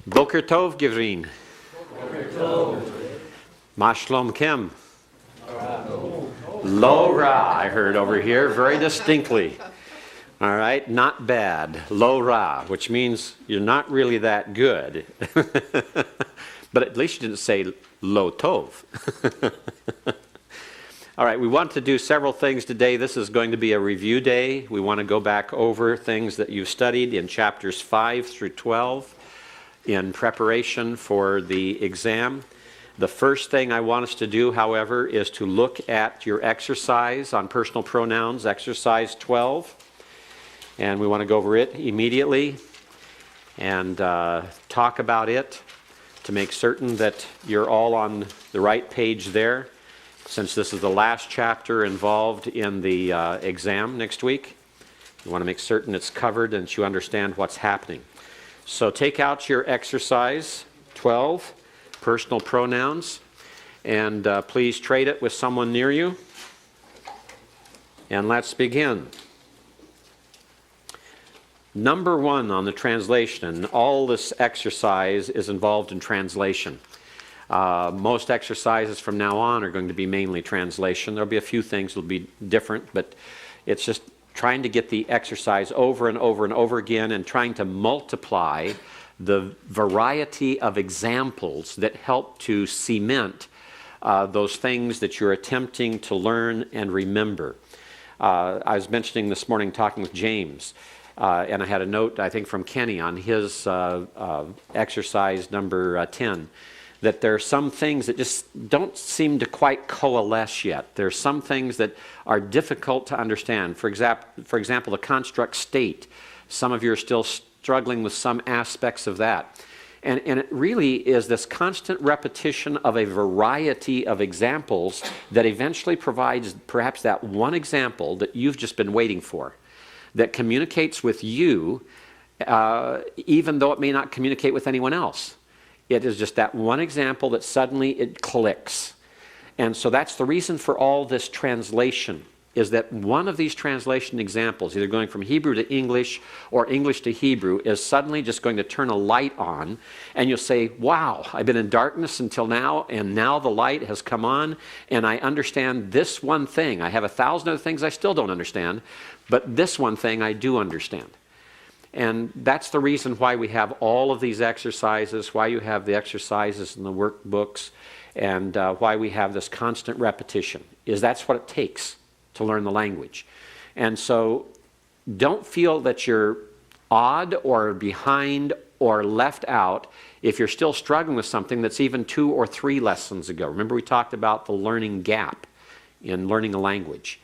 Boker Tov, Givrin. Boker Tov. Mashlom Kim. Lo Ra, I heard over here very distinctly. All right, not bad. Lo Ra, which means you're not really that good. But at least you didn't say Lo Tov. All right, we want to do several things today. This is going to be a review day. We want to go back over things that you've studied in chapters 5 through 12 in preparation for the exam. The first thing I want us to do, however, is to look at your exercise on personal pronouns, exercise 12. And we want to go over it immediately and talk about it to make certain that you're all on the right page there, since this is the last chapter involved in the exam next week. You want to make certain it's covered and that you understand what's happening. So take out your exercise 12, personal pronouns, and please trade it with someone near you. And let's begin. Number 1 on the translation, and all this exercise is involved in translation. Most exercises from now on are going to be mainly translation. There'll be a few things that will be different, but it's just trying to get the exercise over and over and over again and trying to multiply the variety of examples that help to cement those things that you're attempting to learn and remember. I was mentioning this morning, talking with James, and I had a note, I think, from Kenny on his exercise number 10, that there are some things that just don't seem to quite coalesce yet. There are some things that are difficult to understand. For example, the construct state. Some of you are still struggling with some aspects of that. And it really is this constant repetition of a variety of examples that eventually provides perhaps that one example that you've just been waiting for, that communicates with you, even though it may not communicate with anyone else. It is just that one example that suddenly it clicks. And so that's the reason for all this translation, is that one of these translation examples, either going from Hebrew to English or English to Hebrew, is suddenly just going to turn a light on, and you'll say, wow, I've been in darkness until now, and now the light has come on, and I understand this one thing. I have 1,000 other things I still don't understand, but this one thing I do understand. And that's the reason why we have all of these exercises, why you have the exercises in the workbooks, and why we have this constant repetition, is that's what it takes to learn the language. And so don't feel that you're odd or behind or left out if you're still struggling with something that's even 2 or 3 lessons ago. Remember, we talked about the learning gap in learning a language.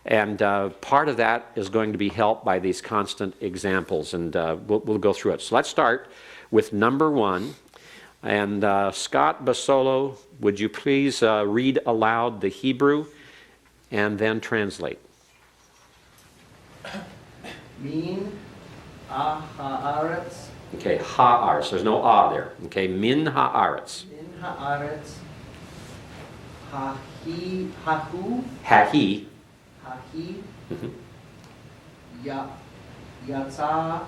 And part of that is going to be helped by these constant examples, and we'll go through it. So let's start with number 1. And Scott Basolo, would you please read aloud the Hebrew and then translate? Min ha'aretz. Okay, ha'aretz. There's no ah there. Okay, min ha'aretz. Min ha'aretz. Hahi. Hahu. Hahi. Hahi. Mm-hmm. Yatsa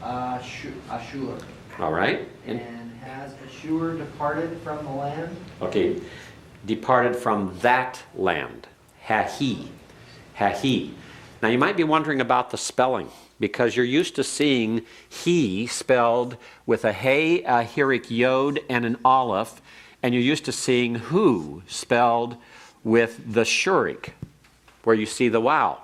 Ashur. All right. And has Ashur departed from the land? Okay, departed from that land. Hahi. Hahi. Now you might be wondering about the spelling, because you're used to seeing he spelled with a hey, a hirik yod, and an aleph, and you're used to seeing who spelled with the shurik, where you see the wow.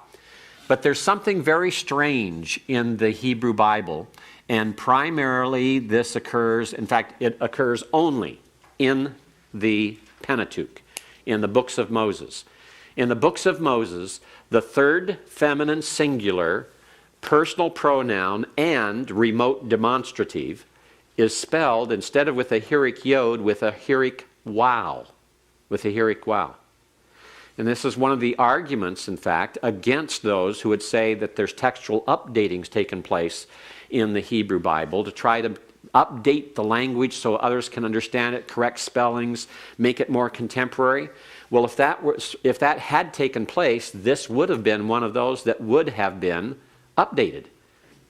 But there's something very strange in the Hebrew Bible, and primarily this occurs, in fact, it occurs only in the Pentateuch, in the books of Moses. In the books of Moses, the third feminine singular personal pronoun and remote demonstrative is spelled, instead of with a hirik yod, with a hirik wow. With a hirik wow. And this is one of the arguments, in fact, against those who would say that there's textual updatings taking place in the Hebrew Bible to try to update the language so others can understand it, correct spellings, make it more contemporary. Well, if that had taken place, this would have been one of those that would have been updated.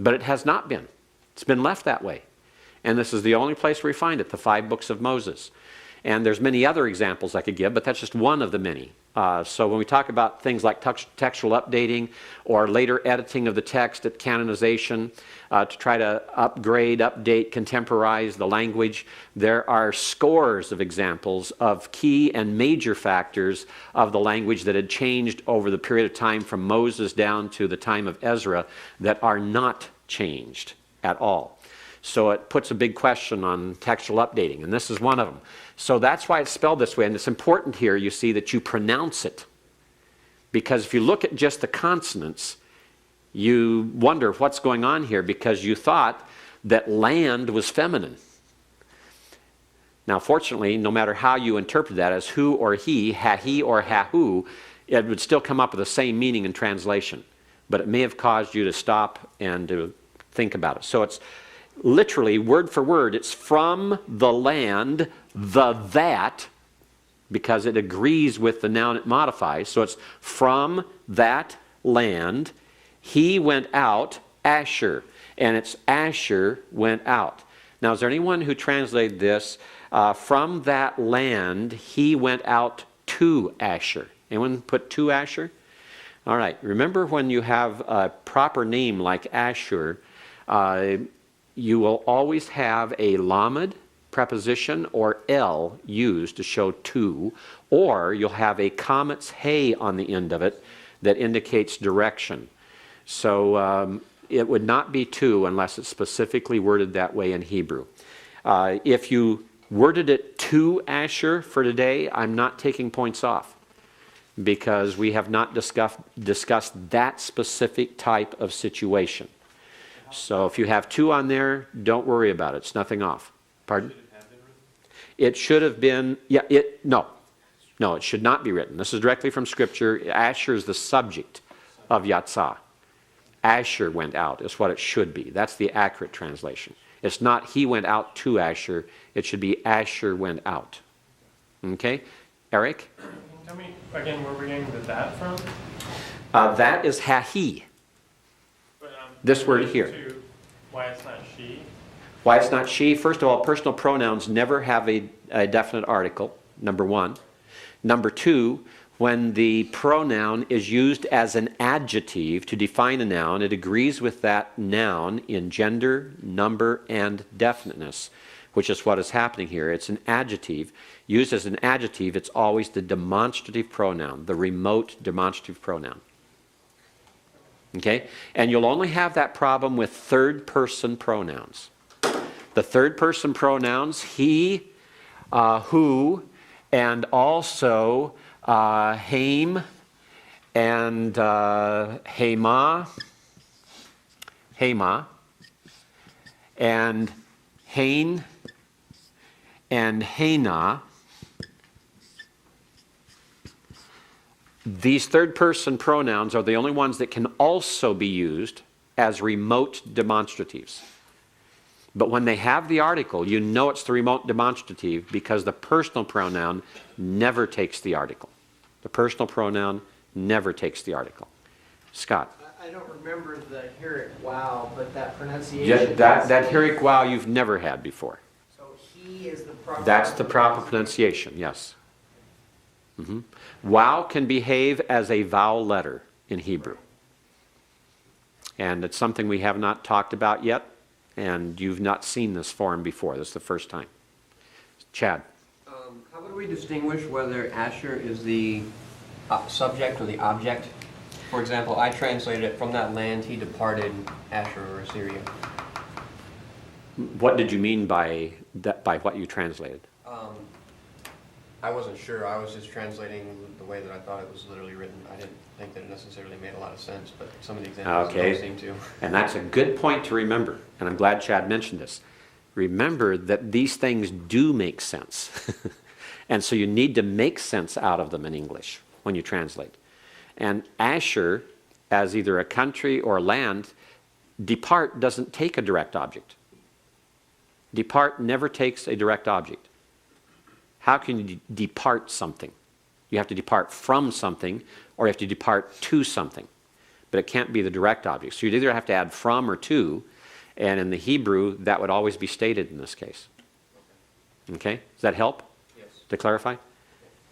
But it has not been. It's been left that way. And this is the only place where we find it, the 5 books of Moses. And there's many other examples I could give, but that's just one of the many. So when we talk about things like textual updating or later editing of the text at canonization to try to upgrade, update, contemporize the language, there are scores of examples of key and major factors of the language that had changed over the period of time from Moses down to the time of Ezra that are not changed at all. So it puts a big question on textual updating, and this is one of them. So that's why it's spelled this way, and it's important here, you see, that you pronounce it. Because if you look at just the consonants, you wonder what's going on here, because you thought that land was feminine. Now, fortunately, no matter how you interpret that as who or he or ha-who, it would still come up with the same meaning in translation. But it may have caused you to stop and to think about it. So it's literally, word for word, it's from the land, that, because it agrees with the noun it modifies. So it's from that land, he went out, Asher. And it's Asher went out. Now, is there anyone who translated this, from that land, he went out to Asher? Anyone put to Asher? All right. Remember, when you have a proper name like Asher, you will always have a lamed preposition or L used to show to, or you'll have a comet's hey on the end of it that indicates direction. So it would not be to unless it's specifically worded that way in Hebrew. If you worded it to Asher for today, I'm not taking points off, because we have not discussed that specific type of situation. So if you have 2 on there, don't worry about it. It's nothing off. Pardon? It should have been, no, it should not be written. This is directly from Scripture. Asher is the subject of Yatzah. Asher went out is what it should be. That's the accurate translation. It's not he went out to Asher. It should be Asher went out. Okay? Eric? Can you tell me again where we're getting the that from? That is ha-he. This word here. Why it's not she? Why it's not she? First of all, personal pronouns never have a definite article, number 1. Number 2, when the pronoun is used as an adjective to define a noun, it agrees with that noun in gender, number, and definiteness, which is what is happening here. It's an adjective. Used as an adjective, it's always the demonstrative pronoun, the remote demonstrative pronoun. Okay? And you'll only have that problem with third-person pronouns. The third-person pronouns, he, who, and also haim and hema, and hain and hena. These third-person pronouns are the only ones that can also be used as remote demonstratives. But when they have the article, you know it's the remote demonstrative because the personal pronoun never takes the article. The personal pronoun never takes the article. Scott? I don't remember the Hirik wow, but that pronunciation... That Hirik wow you've never had before. So he is the proper... That's the proper pronunciation, yes. Mm-hmm. Wow can behave as a vowel letter in Hebrew. And it's something we have not talked about yet, and you've not seen this form before. This is the first time. Chad. How would we distinguish whether Asher is the subject or the object? For example, I translated it, from that land he departed, Asher or Assyria. What did you mean by that? By what you translated? I wasn't sure. I was just translating the way that I thought it was literally written. I didn't think that it necessarily made a lot of sense, but some of the examples don't seem to. And that's a good point to remember, and I'm glad Chad mentioned this. Remember that these things do make sense. And so you need to make sense out of them in English when you translate. And Asher, as either a country or land, depart doesn't take a direct object. Depart never takes a direct object. How can you depart something? You have to depart from something, or you have to depart to something. But it can't be the direct object. So you'd either have to add from or to, And in the Hebrew, that would always be stated in this case. Okay? Does that help? Yes. To clarify?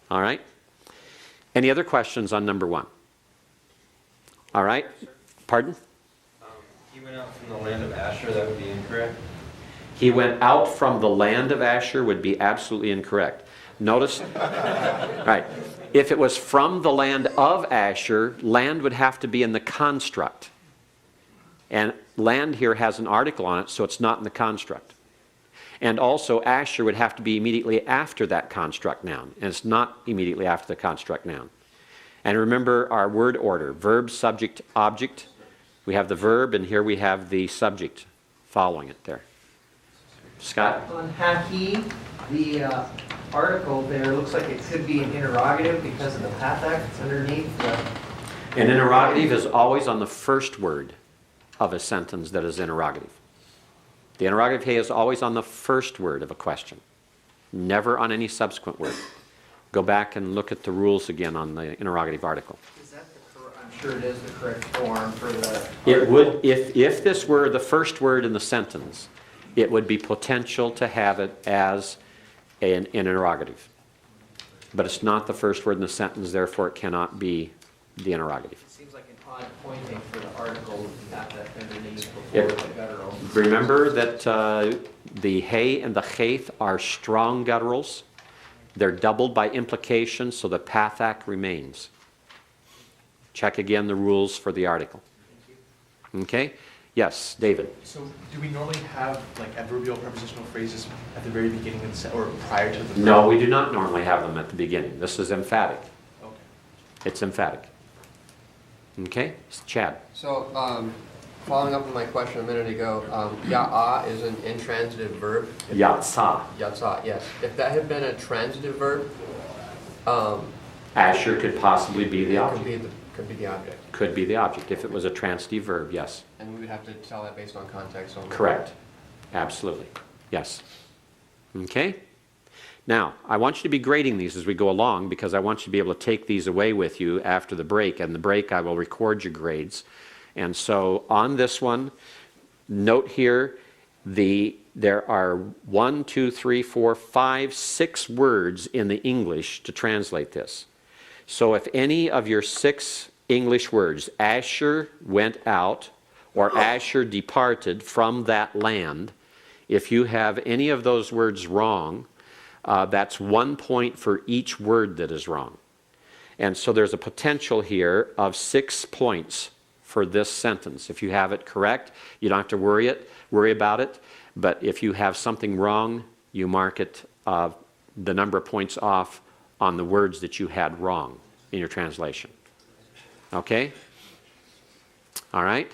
All right. Any other questions on number 1? All right. Pardon? He went out from the land of Asher, that would be incorrect? He went out from the land of Asher would be absolutely incorrect. Notice, right, if it was from the land of Asher, land would have to be in the construct. And land here has an article on it, so it's not in the construct. And also, Asher would have to be immediately after that construct noun, and it's not immediately after the construct noun. And remember our word order, verb, subject, object. We have the verb, and here we have the subject following it there. Scott? On Haki, the article there looks like it could be an interrogative because of the pathak that's underneath the... An interrogative is always on the first word of a sentence that is interrogative. The interrogative he is always on the first word of a question, never on any subsequent word. Go back and look at the rules again on the interrogative article. Is that the correct, I'm sure it is the correct form for the... It would, if this were the first word in the sentence, it would be potential to have it as an interrogative. But it's not the first word in the sentence, therefore it cannot be the interrogative. It seems like an odd pointing for the article with the pathak underneath Yep. before the guttural. Remember that the hey and the chayth are strong gutturals. They're doubled by implication, so the pathak remains. Check again the rules for the article. Okay? Yes, David. So do we normally have like adverbial prepositional phrases at the very beginning of the sentence or prior to the verb? No, we do not normally have them at the beginning. This is emphatic. Okay. It's emphatic. Okay? Chad. So, following up on my question a minute ago, ya'ah is an intransitive verb. Yatsa. Yatsa, yes. If that had been a transitive verb, Asher could possibly be the it object. could be the object. Could be the object. If it was a transitive verb, yes. And we would have to tell that based on context only. Correct. Absolutely. Yes. Okay? Now, I want you to be grading these as we go along because I want you to be able to take these away with you after the break. And the break, I will record your grades. And so on this one, note here, there are 1, 2, 3, 4, 5, 6 words in the English to translate this. So if any of your 6 English words, Asher went out, or Asher departed from that land, if you have any of those words wrong, that's 1 point for each word that is wrong. And so there's a potential here of 6 points for this sentence. If you have it correct, you don't have to worry about it. But if you have something wrong, you mark it the number of points off on the words that you had wrong in your translation. Okay? All right?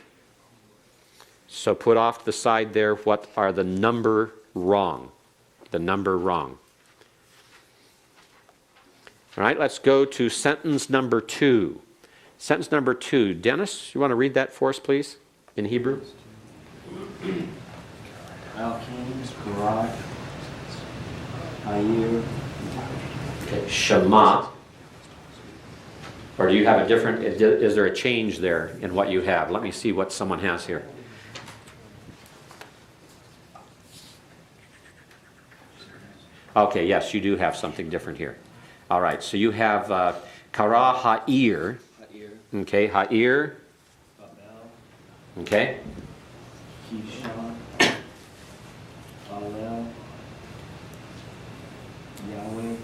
So put off to the side there what are the number wrong. The number wrong. All right, let's go to sentence number 2. Sentence number 2. Dennis, you want to read that for us, please, in Hebrew? Al-Kings, Barak, Ayir. Okay, Shema. Or do you have a different, is there a change there in what you have? Let me see what someone has here. Okay, yes, you do have something different here. All right, so you have Kara Ha'ir. Okay, Ha'ir. Okay. Kishon, Alel, Yahweh,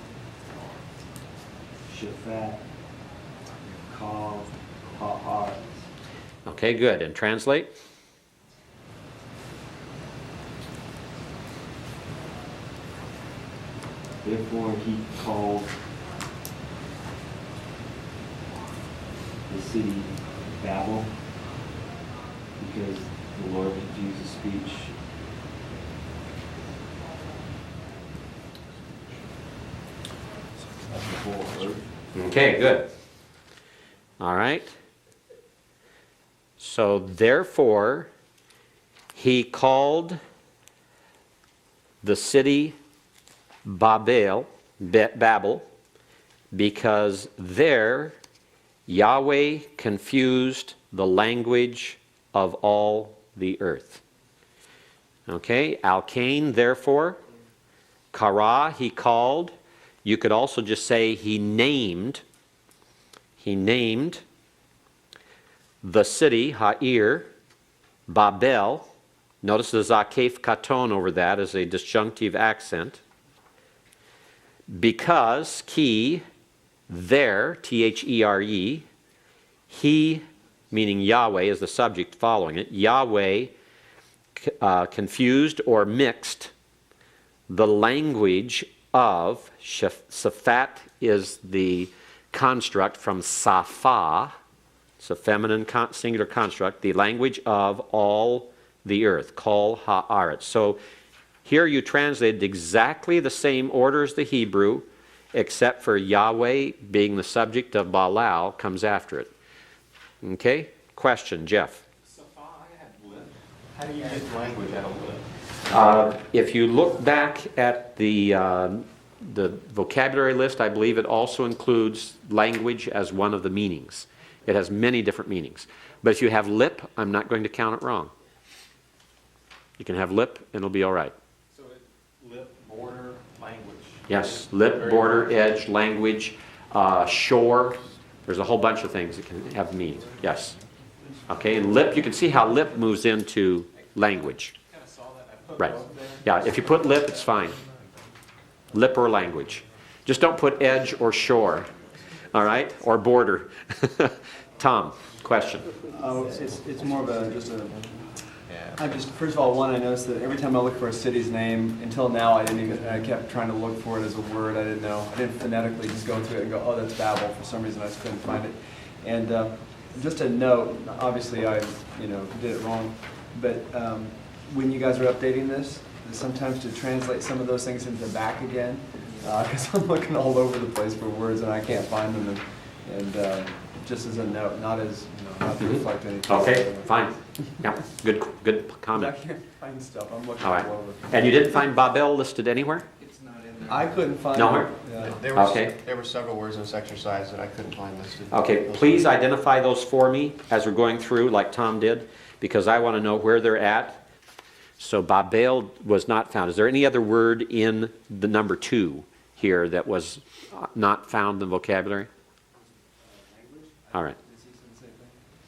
Shaphat, Kal, Ha'ar. Okay, good. And translate? Therefore he called the city Babel, because the Lord confused the speech of the whole earth. Okay, good. All right. So therefore, he called the city Babel, because there Yahweh confused the language of all the earth. Okay, Alkane, therefore. Kara, he called. You could also just say he named. He named the city, Ha'ir, Babel. Notice the Zakef Katon over that as a disjunctive accent. Because, ki, there, T-H-E-R-E, he, meaning Yahweh, is the subject following it. Yahweh confused or mixed the language of, Safat is the construct from Safa, it's a feminine singular construct, the language of all the earth, Kol Ha'aretz. So here you translated exactly the same order as the Hebrew, except for Yahweh being the subject of Balal comes after it. Okay? Question, Jeff. How do you get language out of lip? If you look back at the vocabulary list, I believe it also includes language as one of the meanings. It has many different meanings. But if you have lip, I'm not going to count it wrong. You can have lip and it'll be all right. So lip, border, language. Yes, lip, border, edge, language, shore. There's a whole bunch of things that can have meaning. Yes. Okay, and lip, you can see how lip moves into language. Right. Yeah, if you put lip, it's fine. Lip or language. Just don't put edge or shore. All right? Or border. Tom, question. It's more of first of all, I noticed that every time I look for a city's name, until now I kept trying to look for it as a word. I didn't know. I didn't phonetically just go through it and go, oh, that's Babel. For some reason I just couldn't find it. And just a note, obviously I did it wrong, but when you guys are updating this, sometimes to translate some of those things into the back again, because I'm looking all over the place for words and I can't find them. And just as a note, not to reflect anything. Okay, fine. Yeah, good comment. I can't find stuff. I'm looking All right. all over. And you didn't find Babel listed anywhere? It's not in there. I couldn't find Nowhere? it. Yeah. There were several words in this exercise that I couldn't find listed. Okay, please identify those for me as we're going through, like Tom did, because I want to know where they're at. So Babel was not found. Is there any other word in the number 2 here that was not found in the vocabulary? All right.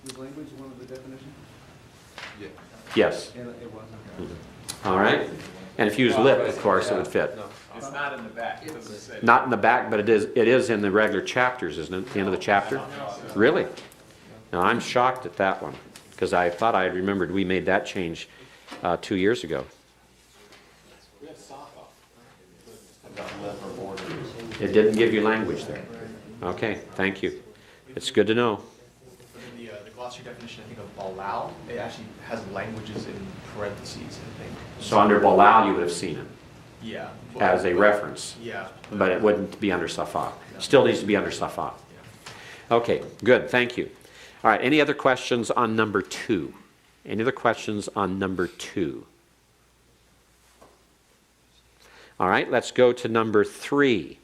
Was language one of the definitions? Yeah. Yes. Yeah, it was. Okay. All right. And if you use lip, of course, it would fit. No. It's not in the back. It doesn't say. Not in the back, but it is in the regular chapters, isn't it? The end of the chapter? Really? Now, I'm shocked at that one, because I thought I remembered we made that change 2 years ago. It didn't give you language there. Okay, thank you. It's good to know. The glossary definition, I think, of Balal, it actually has languages in parentheses, I think. So under Balal, you would have seen it Yeah. as a reference, Yeah. but it wouldn't be under Safa. Still needs to be under Safa. Okay, good, thank you. All right, any other questions on number 2? Any other questions on number 2? All right, let's go to number 3.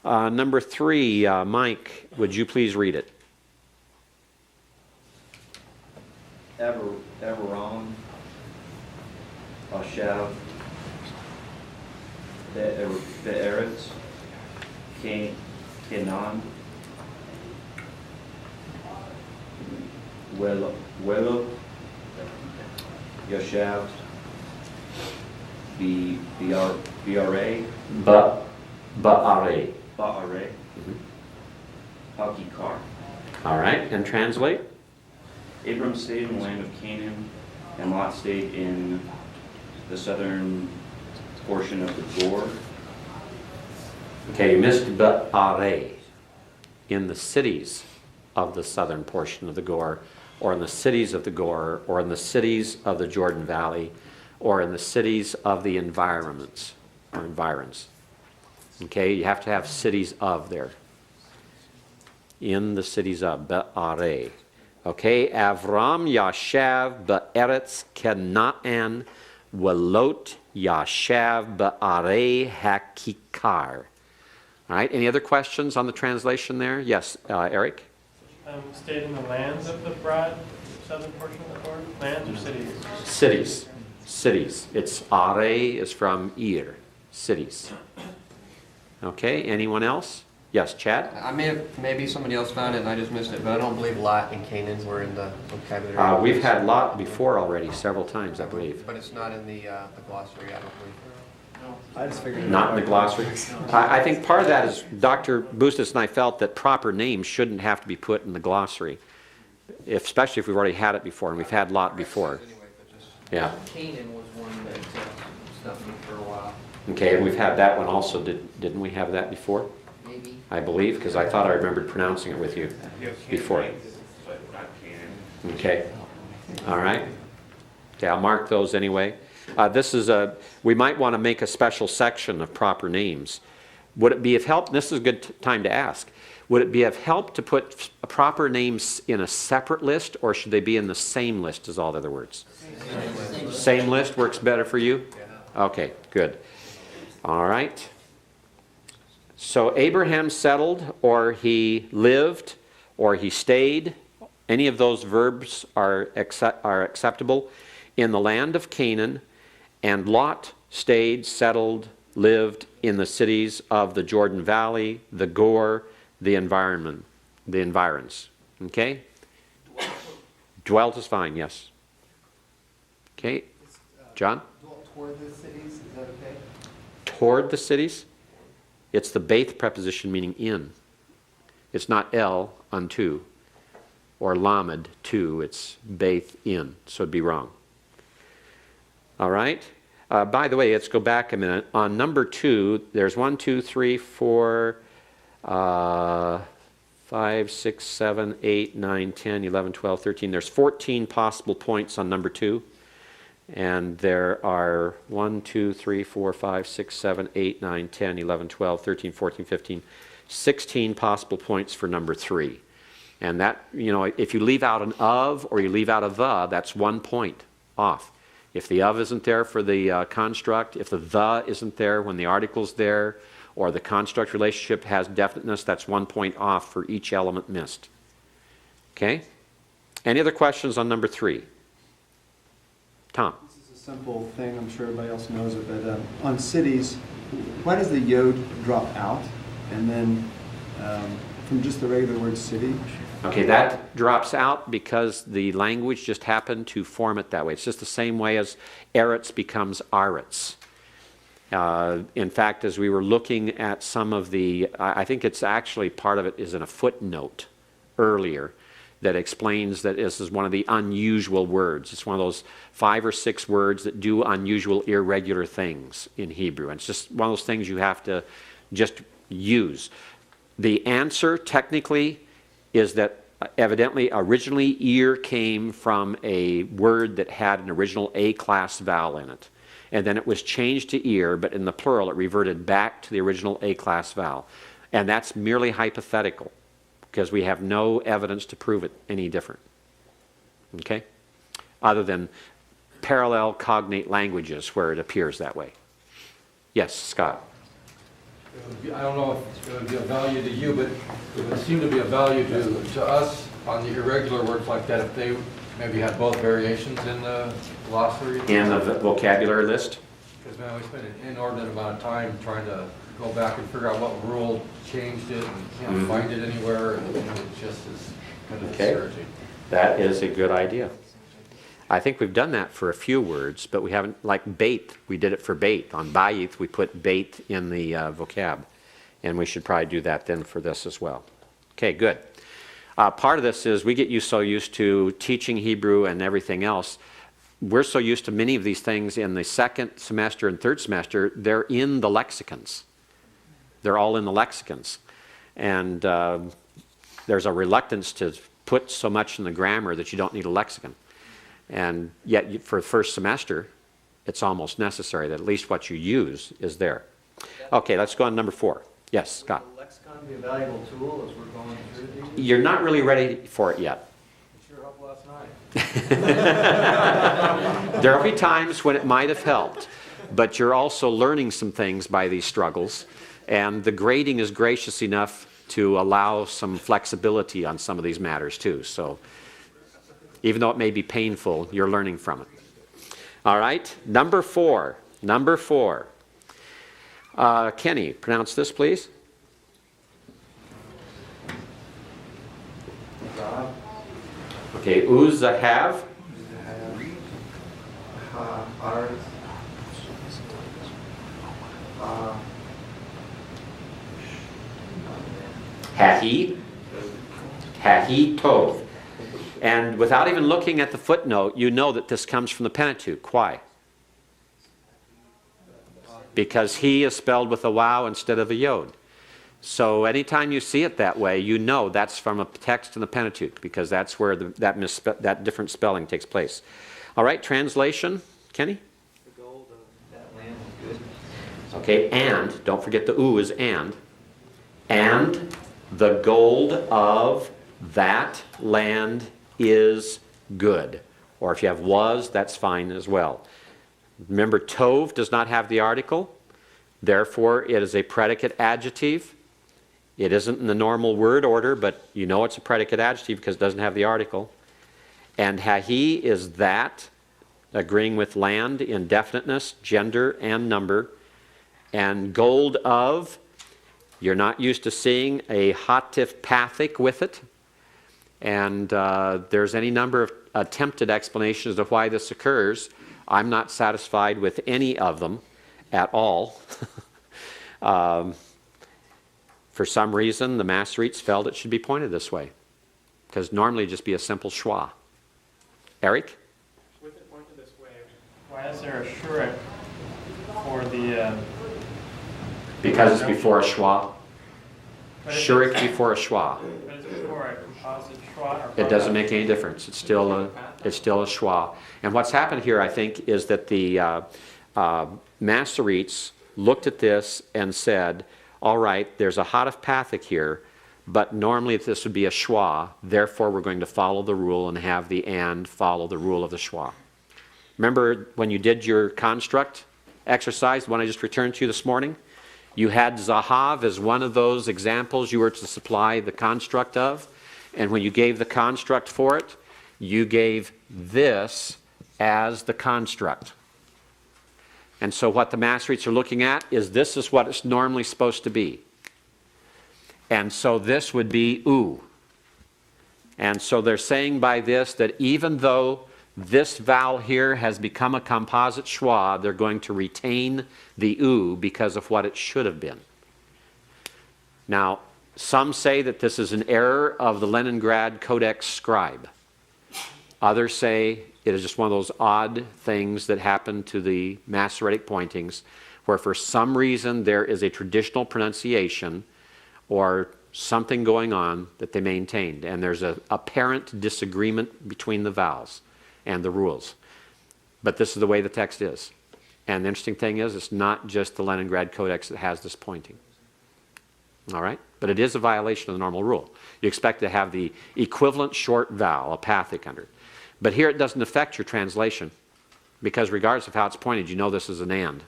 Number 3, Mike, would you please read it? Abraham, Ashav, Be'eretz, Kenan, Welo, Yashav, B'are, Ba'are. Ba'are, Hakikar. All right, and translate? Abram stayed in the land of Canaan, and Lot stayed in the southern portion of the Gor. Okay, you missed Ba'are. In the cities of the southern portion of the Gor, or in the cities of the Gor, or in the cities of the Jordan Valley, or in the cities of the environments, or environs. Okay, you have to have cities of there. In the cities of Ba'are. Okay, Avram Yashav Be'eretz Kenaan Welot Yashav Ba'are Hakikar. All right, any other questions on the translation there? Yes, Eric? Stayed in the lands of the broad southern portion of the board? Lands or cities? Cities. cities. It's are is from ir, cities. Okay, anyone else? Yes, Chad? Maybe somebody else found it and I just missed it, but I don't believe Lot and Canaan were in the vocabulary. We've had Lot before already, several times, I believe. But it's not in the glossary, I don't believe. I just figured. it Not out. in the glossary. I think part of that is Dr. Bustos and I felt that proper names shouldn't have to be put in the glossary, especially if we've already had it before, and we've had Lot before. Anyway, but just- Yeah. Canaan was one that stuck me for a while, Okay, and we've had that one also. Didn't we have that before? maybe. I believe, because I thought I remembered pronouncing it with you before. But not Canaan. Okay, all right. Okay, I'll mark those anyway. We might want to make a special section of proper names. Would it be of help, this is a good time to ask, would it be of help to put proper names in a separate list, or should they be in the same list as all the other words? Same list works better for you? Okay, good. All right. So Abraham settled, or he lived, or he stayed. Any of those verbs are acceptable in the land of Canaan, and Lot stayed, settled, lived in the cities of the Jordan Valley, the Gore, the environs. Okay? Dwelt is fine, yes. Okay, John? Dwelt toward the cities, is that okay? Toward the cities? It's the Beth preposition meaning in. It's not el, unto, or lamed, to. It's Beth, in. So it'd be wrong. All right? By the way, let's go back a minute. On number 2, there's 1, 2, 3, 4, 5, 6, 7, 8, 9, 10, 11, 12, 13. There's 14 possible points on number 2. And there are 1, 2, 3, 4, 5, 6, 7, 8, 9, 10, 11, 12, 13, 14, 15, 16 possible points for number 3. And that, if you leave out an of or you leave out a the, that's 1 point off. If the of isn't there for the construct, if the isn't there when the article's there, or the construct relationship has definiteness, that's 1 point off for each element missed. Okay? Any other questions on number 3? Tom? This is a simple thing, I'm sure everybody else knows it, but on cities, why does the yod drop out? And then from just the regular word city? Okay, that drops out because the language just happened to form it that way. It's just the same way as Eretz becomes Aretz. In fact, as we were looking at some of I think it's actually part of it is in a footnote earlier that explains that this is one of the unusual words. It's one of those 5 or 6 words that do unusual, irregular things in Hebrew. And it's just one of those things you have to just use. The answer, technically, is that evidently originally ear came from a word that had an original A-class vowel in it. And then it was changed to ear, but in the plural it reverted back to the original A-class vowel. And that's merely hypothetical, because we have no evidence to prove it any different. Okay? Other than parallel cognate languages where it appears that way. Yes, Scott? I don't know if it's going to be of value to you, but it would seem to be of value to us on the irregular words like that if they maybe had both variations in the glossary. In the vocabulary list? Because, man, we spent an inordinate amount of time trying to go back and figure out what rule changed it and can't find it anywhere, and it just is kind of discouraging. That is a good idea. I think we've done that for a few words, but we haven't, like bait, we did it for bait. On bayith, we put bait in the vocab, and we should probably do that then for this as well. Okay, good. Part of this is we get so used to teaching Hebrew and everything else. We're so used to many of these things in the second semester and third semester, they're in the lexicons. They're all in the lexicons. And there's a reluctance to put so much in the grammar that you don't need a lexicon. And yet, for the first semester, it's almost necessary that at least what you use is there. Okay, let's go on number 4. Yes, Scott? Will the lexicon be a valuable tool as we're going through these? You're not really ready for it yet. Sure helped last night. There will be times when it might have helped, but you're also learning some things by these struggles, and the grading is gracious enough to allow some flexibility on some of these matters too. So even though it may be painful, you're learning from it. All right, number 4. Number 4. Kenny, pronounce this, please. Okay, Uz have. Hahi. Hahi tov. And without even looking at the footnote, you know that this comes from the Pentateuch. Why? Because he is spelled with a wow instead of a yod. So anytime you see it that way, you know that's from a text in the Pentateuch, because that's where that different spelling takes place. All right, translation, Kenny? The gold of that land is good. Okay, and, don't forget the oo is and the gold of that land is good. Or if you have was, that's fine as well. Remember, tov does not have the article. Therefore, it is a predicate adjective. It isn't in the normal word order, but you know it's a predicate adjective because it doesn't have the article. And hahi is that, agreeing with land in definiteness, gender, and number. And gold of, you're not used to seeing a hatif pathic with it. And there's any number of attempted explanations of why this occurs. I'm not satisfied with any of them at all. For some reason, the Masoretes felt it should be pointed this way, because normally it'd just be a simple schwa. Eric? With it pointed this way, why is there a shurik for the... Because it's before a schwa. But it's- Shurik before a schwa. But it's before a composite schwa or... It doesn't make any difference. It's still a schwa. And what's happened here, I think, is that the Masoretes looked at this and said, all right, there's a hatif pathic here, but normally this would be a schwa, therefore we're going to follow the rule and have the and follow the rule of the schwa. Remember when you did your construct exercise, the one I just returned to you this morning? You had zahav as one of those examples you were to supply the construct of, and when you gave the construct for it, you gave this as the construct. And so what the Masoretes are looking at is this is what it's normally supposed to be. And so this would be oo. And so they're saying by this that even though this vowel here has become a composite schwa, they're going to retain the oo because of what it should have been. Now, some say that this is an error of the Leningrad Codex scribe. Others say it is just one of those odd things that happen to the Masoretic pointings, where for some reason there is a traditional pronunciation or something going on that they maintained, and there's an apparent disagreement between the vowels and the rules. But this is the way the text is. And the interesting thing is, it's not just the Leningrad Codex that has this pointing. All right? But it is a violation of the normal rule. You expect to have the equivalent short vowel, a pathic under it. But here it doesn't affect your translation, because regardless of how it's pointed, you know this is an and.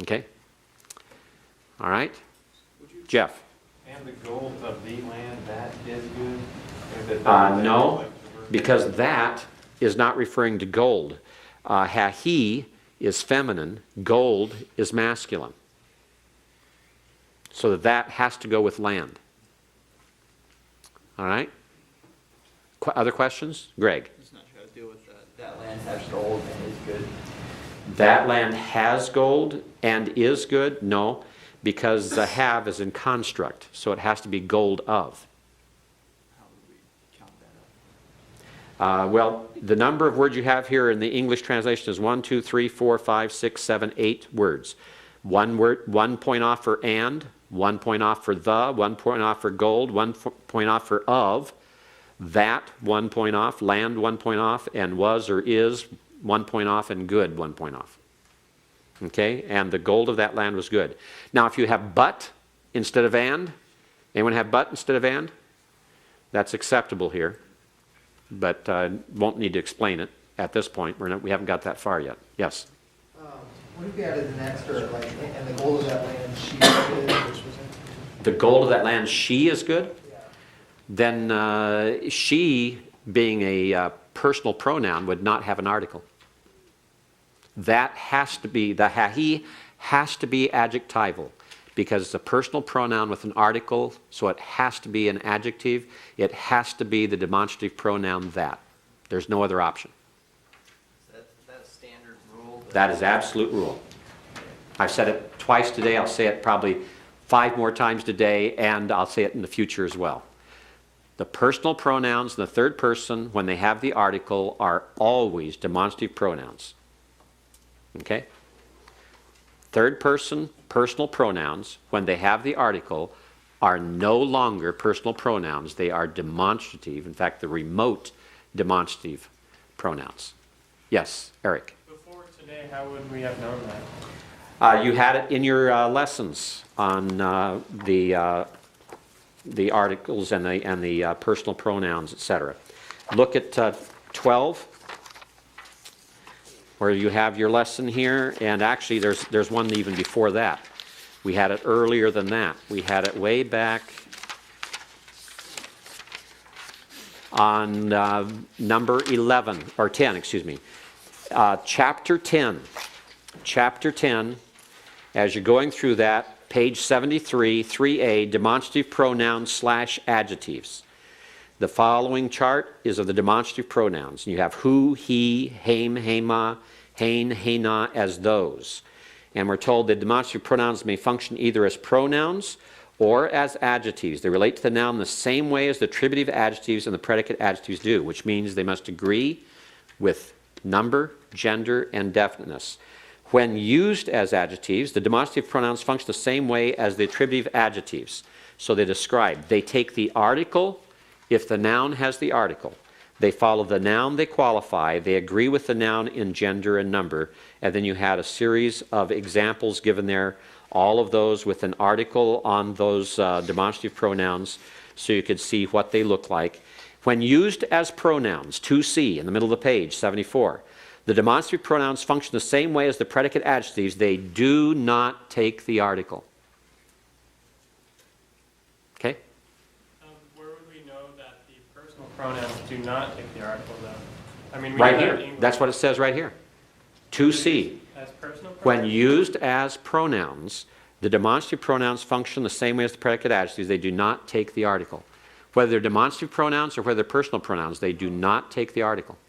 Okay? All right? Jeff? And the gold of the land, that is good? No, because that is not referring to gold. Hahi is feminine, gold is masculine. So that has to go with land. All right? Other questions? Greg? Just not sure how to deal with that. That land has gold and is good. That land has gold and is good? No, because the have is in construct, so it has to be gold of. How would we count that up? Well, the number of words you have here in the English translation is 1, 2, 3, 4, 5, 6, 7, 8 words. One word, 1 point off for and, 1 point off for the, 1 point off for gold, 1 point off for of, that 1 point off, land 1 point off, and was or is 1 point off, and good 1 point off. Okay, and the gold of that land was good. Now if you have but instead of and, anyone have but instead of and? That's acceptable here, but won't need to explain it at this point. We haven't got that far yet. Yes? What if we added an extra, like, and the gold of that land, she is, which was it? The gold of that land, she is good? Yeah. Then she, being a personal pronoun, would not have an article. that has to be, the he has to be adjectival because it's a personal pronoun with an article, so it has to be an adjective. It has to be the demonstrative pronoun that. There's no other option. That's standard rule. That is absolute rule. I've said it twice today. I'll say it probably 5 more times today, and I'll say it in the future as well. The personal pronouns in the third person, when they have the article, are always demonstrative pronouns. Okay? Third person personal pronouns, when they have the article, are no longer personal pronouns. They are demonstrative. In fact, the remote demonstrative pronouns. Yes, Eric? Before today, how would we have known that? You had it in your lessons on the articles and the personal pronouns, etc. Look at 12, where you have your lesson here, and actually there's one even before that. We had it earlier than that. We had it way back on number 11, or 10, excuse me. Chapter 10. Chapter 10, as you're going through that, page 73, 3A, demonstrative pronouns / adjectives. The following chart is of the demonstrative pronouns. You have who, he, hame, hema, hain, hena as those. And we're told that demonstrative pronouns may function either as pronouns or as adjectives. They relate to the noun the same way as the attributive adjectives and the predicate adjectives do, which means they must agree with number, gender, and definiteness. When used as adjectives, the demonstrative pronouns function the same way as the attributive adjectives. So they describe. They take the article if the noun has the article. They follow the noun they qualify. They agree with the noun in gender and number. And then you had a series of examples given there, all of those with an article on those demonstrative pronouns so you could see what they look like. When used as pronouns, 2C in the middle of the page, 74, the demonstrative pronouns function the same way as the predicate adjectives. They do not take the article. Okay? Where would we know that the personal pronouns do not take the article, though? I mean, we Right know that in here. English. That's what it says right here. 2C. As personal pronouns? When used as pronouns, the demonstrative pronouns function the same way as the predicate adjectives. They do not take the article. Whether they're demonstrative pronouns or whether they're personal pronouns, they do not take the article.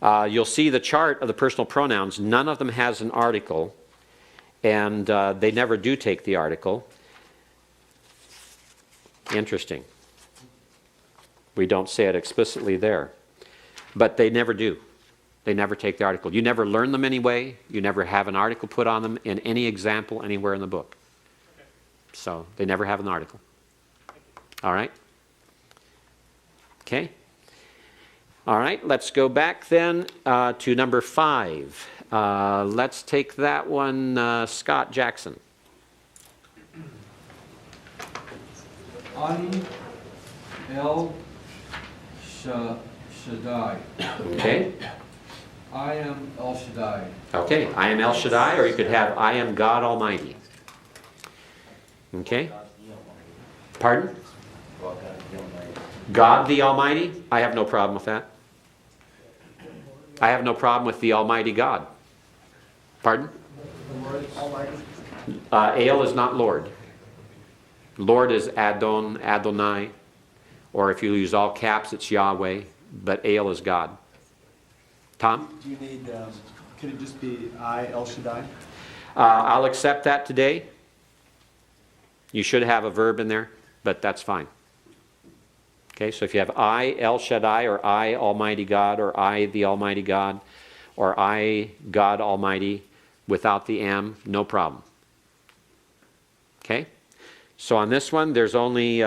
You'll see the chart of the personal pronouns. None of them has an article, and they never do take the article. Interesting. We don't say it explicitly there, but they never do. They never take the article. You never learn them anyway. You never have an article put on them in any example anywhere in the book. Okay. So they never have an article. All right? Okay? All right, let's go back then to number 5. Let's take that one, Scott Jackson. Ani El Shaddai. Okay? I am El Shaddai. Okay, I am El Shaddai, or you could have I am God Almighty. Okay? Pardon? God the Almighty? I have no problem with that. I have no problem with the Almighty God. Pardon? El is not Lord. Lord is Adon, Adonai, or if you use all caps, it's Yahweh, but El is God. Tom? Do you need, could it just be I, El Shaddai? I'll accept that today. You should have a verb in there, but that's fine. Okay, so if you have I, El Shaddai, or I, Almighty God, or I, the Almighty God, or I, God Almighty, without the am, no problem. Okay? So on this one, there's only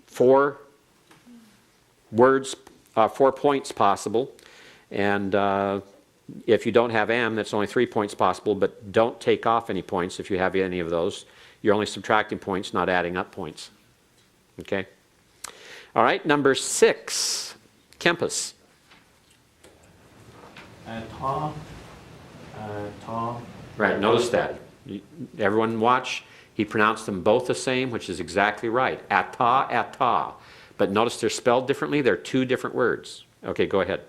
4 words, 4 points possible. And if you don't have am, that's only 3 points possible, but don't take off any points if you have any of those. You're only subtracting points, not adding up points. Okay? All right, number 6, Kempis. Ta. Right, notice that. Everyone watch. He pronounced them both the same, which is exactly right. Atah, atah. But notice they're spelled differently. They're 2 different words. Okay, go ahead.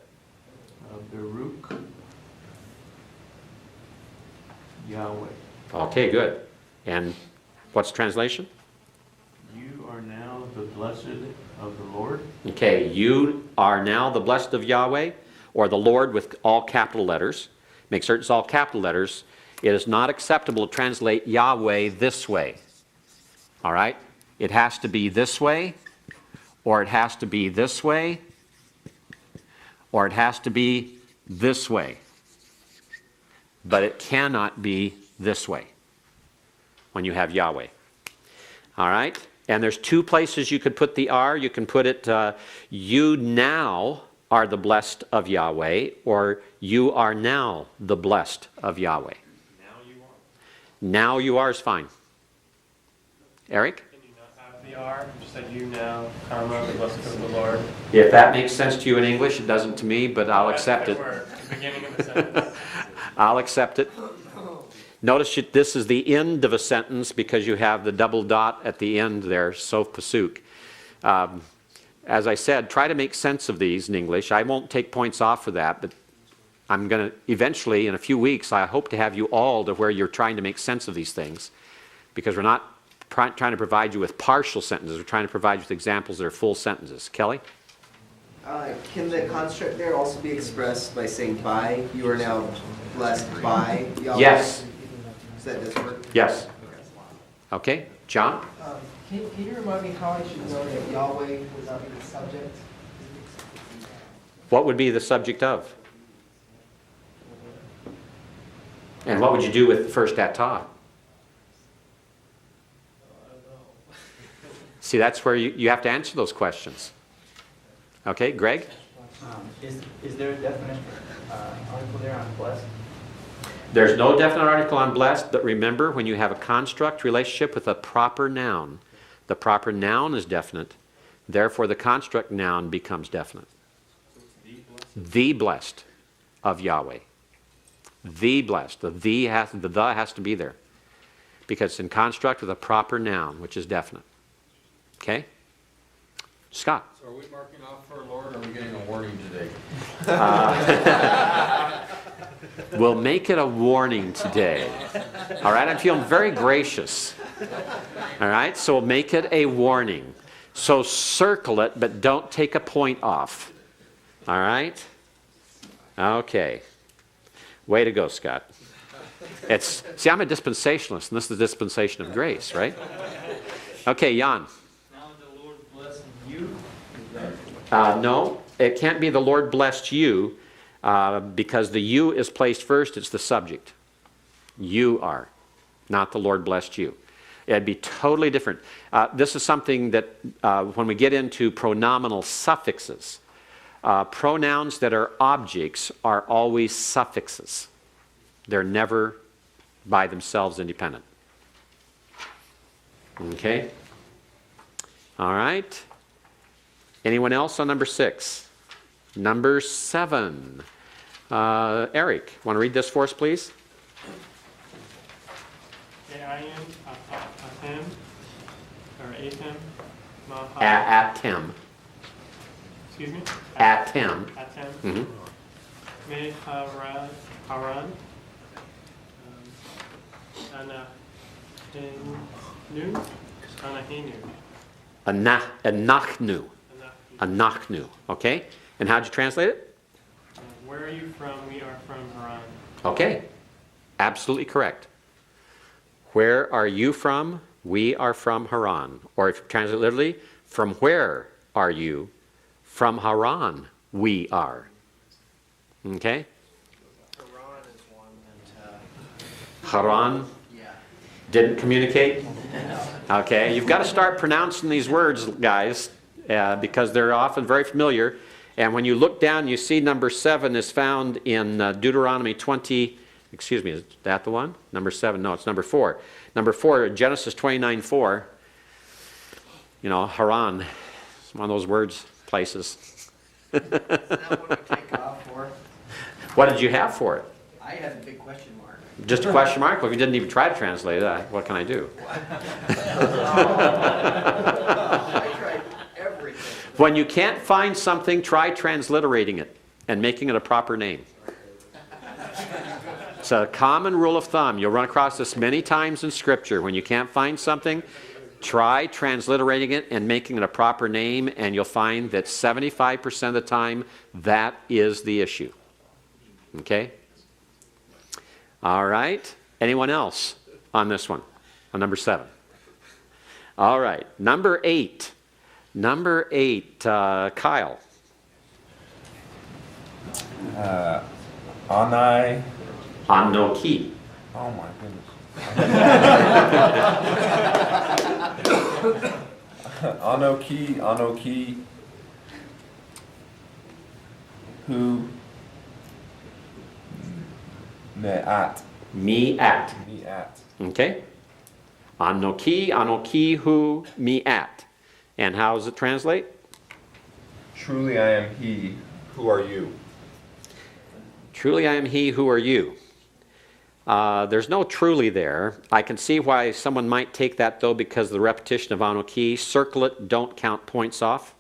Baruch. Yahweh. Okay, good. And what's the translation? You are now the blessed of the Lord. Okay, you are now the blessed of Yahweh, or the Lord with all capital letters. Make certain it's all capital letters. It is not acceptable to translate Yahweh this way. All right? It has to be this way, or it has to be this way, or it has to be this way. But it cannot be this way when you have Yahweh. All right? And there's two places you could put the R. You can put it, you now are the blessed of Yahweh, or you are now the blessed of Yahweh. Now you are is fine. Eric? Can you not have the R? Just said you now, comma, the blessed of the Lord. If that makes sense to you in English, it doesn't to me, but I'll accept it. The beginning of the sentence. I'll accept it. Notice this is the end of a sentence because you have the double dot at the end there, sof pasuk. As I said, try to make sense of these in English. I won't take points off for that, but I'm going to eventually, in a few weeks, I hope to have you all to where you're trying to make sense of these things, because we're not trying to provide you with partial sentences. We're trying to provide you with examples that are full sentences. Kelly? Can the construct there also be expressed by saying by? You are now blessed by Yahweh? Yes. Does that just work? Yes. Okay. John? Can you remind me how I should know that Yahweh would not be the subject? What would be the subject of? And what would you do with the first atah? See, that's where you have to answer those questions. Okay, Greg? Is there a definite article there on blessed? There's no definite article on blessed, but remember, when you have a construct relationship with a proper noun, the proper noun is definite, therefore the construct noun becomes definite. The blessed of Yahweh. The blessed. The has to be there, because it's in construct with a proper noun, which is definite. Okay? Scott? So are we marking off for Lord, or are we getting a warning today? We'll make it a warning today. All right? I'm feeling very gracious. All right? So we'll make it a warning. So circle it, but don't take a point off. All right? Okay. Way to go, Scott. See, I'm a dispensationalist, and this is the dispensation of grace, right? Okay, Jan. Now the Lord bless you. No, it can't be the Lord blessed you, because the you is placed first. It's the subject. You are, not the Lord blessed you. It'd be totally different. This is something that when we get into pronominal suffixes, pronouns that are objects are always suffixes. They're never by themselves independent. Okay? All right. Anyone else on number 6? Number 7. Eric, want to read this for us, please? Ayin, Atem, or Atem, Maha. Atem. Excuse me? Atem. Atem. Meharan, Haran. Anahinu. Anahinu. Anachnu. Anachnu. Okay? And how'd you translate it? Where are you from? We are from Haran. Okay. Absolutely correct. Where are you from? We are from Haran. Or if you translate literally, from where are you? From Haran we are. Okay? Haran is one that... Haran didn't communicate? Okay, you've got to start pronouncing these words, guys, because they're often very familiar. And when you look down, you see number 7 is found in Deuteronomy 20. Excuse me, is that the one? Number 7, no, it's number 4. Number 4, Genesis 29:4. You know, Haran, it's one of those words, places. Isn't that what we take off for? What did you have for it? I had a big question mark. Just a question mark? Well, if you didn't even try to translate it, what can I do? I tried everything. When you can't find something, try transliterating it and making it a proper name. It's a common rule of thumb. You'll run across this many times in Scripture. When you can't find something, try transliterating it and making it a proper name, and you'll find that 75% of the time, that is the issue. Okay? All right. Anyone else on this one? On number 7? All right. Number 8. Number 8, Kyle. Anoki. Oh my goodness. Anoki, who, Me at. Okay? Anoki hu me at. And how does it translate? truly I am he, who are you? Truly I am he, who are you? There's no truly there. I can see why someone might take that, though, because of the repetition of anoki. Circle it, don't count points off.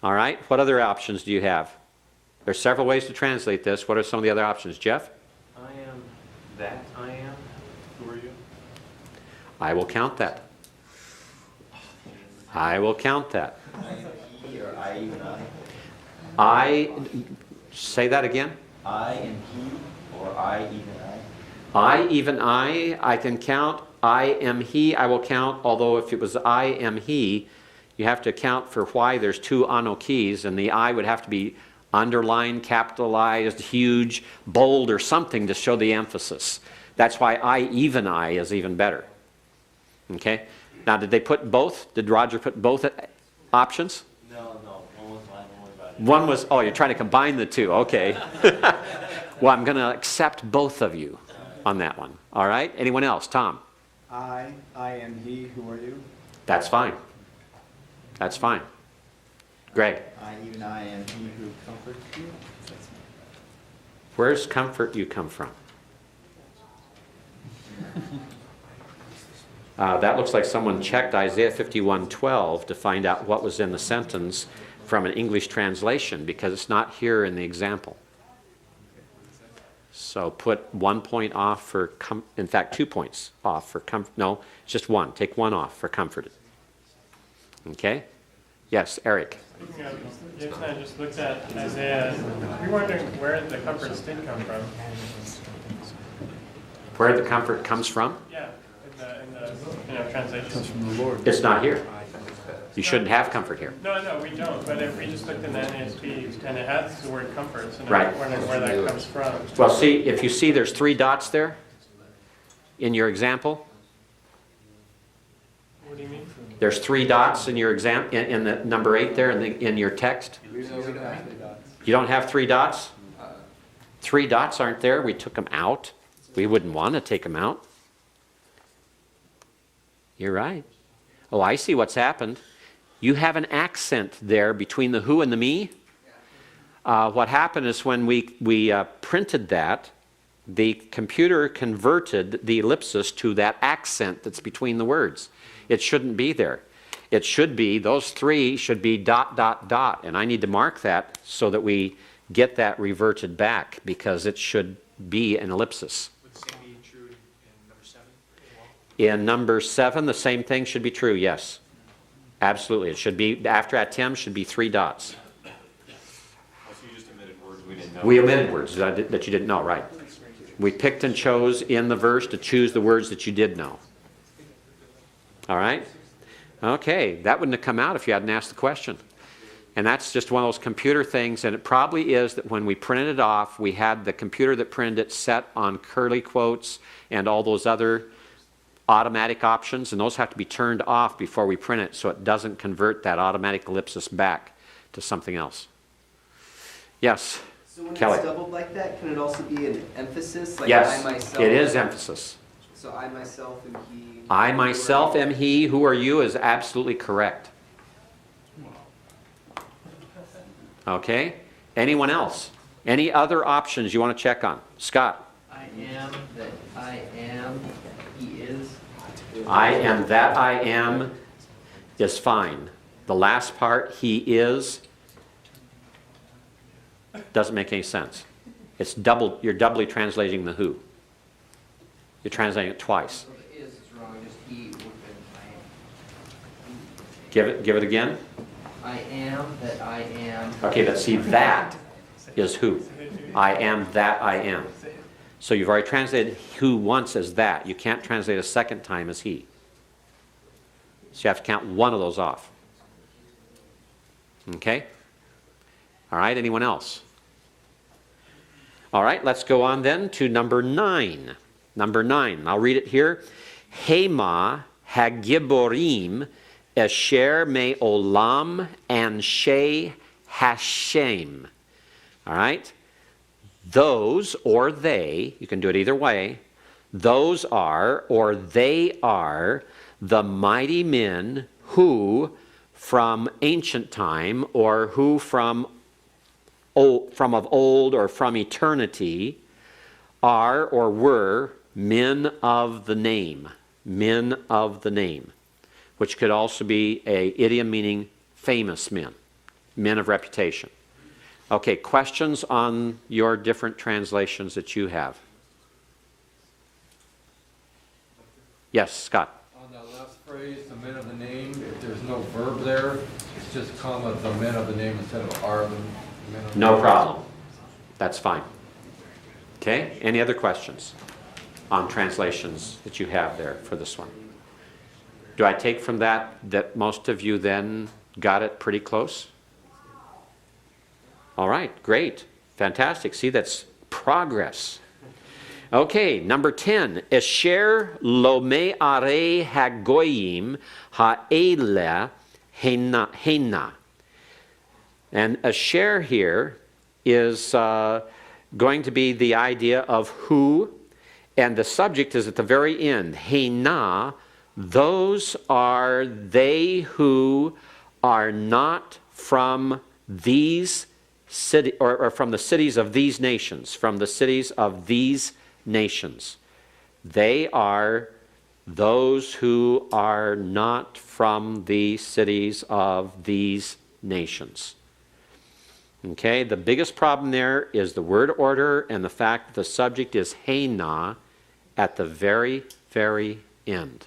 All right, what other options do you have? There's several ways to translate this. What are some of the other options? Jeff? I am that I am. Who are you? I will count that. I will count that. I am he or I even I? I, say that again. I am he or I even I? I, even I can count. I am he, I will count. Although if it was I am he, you have to account for why there's two anokis, and the I would have to be underlined, capitalized, huge, bold, or something to show the emphasis. That's why I, even I is even better. Okay? Now, did they put both? Did Roger put both options? No. One was mine, one was about it. One was, oh, you're trying to combine the two. Okay. Well, I'm going to accept both of you on that one. All right? Anyone else? Tom? I am he, who are you? That's fine. That's fine. Greg? I even I am he who comforts you? Where's comfort you come from? That looks like someone checked Isaiah 51:12 to find out what was in the sentence from an English translation, because it's not here in the example. So put 1 point off for, in fact, 2 points off for comfort. No, just one. Take one off for comforted. Okay? Yes, Eric. Speaking of, James and I just looked at Isaiah. We were wondering where the comforts did come from. Where the comfort comes from? Yeah, in the translation. Comes from the Lord. It's not here. You shouldn't have comfort here. No, we don't. But if we just looked in the NASB, and it has the word comfort, so Right. I'm wondering where that comes from. Well, see, if you see there's 3 dots there in your example. What do you mean? There's 3 dots in your in the number 8 there in your text. We don't have three dots. You don't have 3 dots? 3 dots aren't there. We took them out. We wouldn't want to take them out. You're right. Oh, I see what's happened. You have an accent there between the who and the me. What happened is when we printed that, the computer converted the ellipsis to that accent that's between the words. It shouldn't be there. It should be, those 3 should be ... And I need to mark that so that we get that reverted back, because it should be an ellipsis. Would the same be true in number 7? In number 7, the same thing should be true, yes. Absolutely. It should be, after atem should be 3 dots. So you just omitted words we didn't know? We omitted words that you didn't know, right. We picked and chose in the verse to choose the words that you did know. All right? Okay, that wouldn't have come out if you hadn't asked the question. And that's just one of those computer things, and it probably is that when we printed it off, we had the computer that printed it set on curly quotes and all those other automatic options, and those have to be turned off before we print it so it doesn't convert that automatic ellipsis back to something else. Yes, So when Kelly. it's doubled like that, can it also be an emphasis? Like Yes, I myself? it is emphasis. So I myself am he. I myself am he, who are you is absolutely correct. Okay, anyone else? Any other options you want to check on? Scott? I am that I am, he is. I am that I am is fine. The last part, he is, doesn't make any sense. It's double, you're doubly translating the who. You're translating it twice. So the is wrong, just he would have been Give it again. I am, that I am. Okay, let's see, that is who. I am that I am. So you've already translated who once as that. You can't translate a second time as he. So you have to count one of those off. Okay? All right, anyone else? All right, let's go on then to number 9. Number 9, I'll read it here. Hema hagiborim esher me olam anshe Hashem. All right? Those or they, you can do it either way, those are or they are the mighty men who from ancient time or who from of old or from eternity are or were men of the name, which could also be an idiom meaning famous men, men of reputation. Okay, questions on your different translations that you have? Yes, Scott. On that last phrase, the men of the name, if there's no verb there, it's just comma, the men of the name instead of are the men of the name. No problem. That's fine. Okay, any other questions on translations that you have there for this one? Do I take from that that most of you then got it pretty close? All right, great, fantastic. See, that's progress. Okay, number 10. Esher lo me are hagoyim ha'ele hena. And asher here is going to be the idea of who, and the subject is at the very end. Hena, those are they who are not from these city or from the cities of these nations, from the cities of these nations. They are those who are not from the cities of these nations. Okay, the biggest problem there is the word order and the fact that the subject is Hena at the very, very end.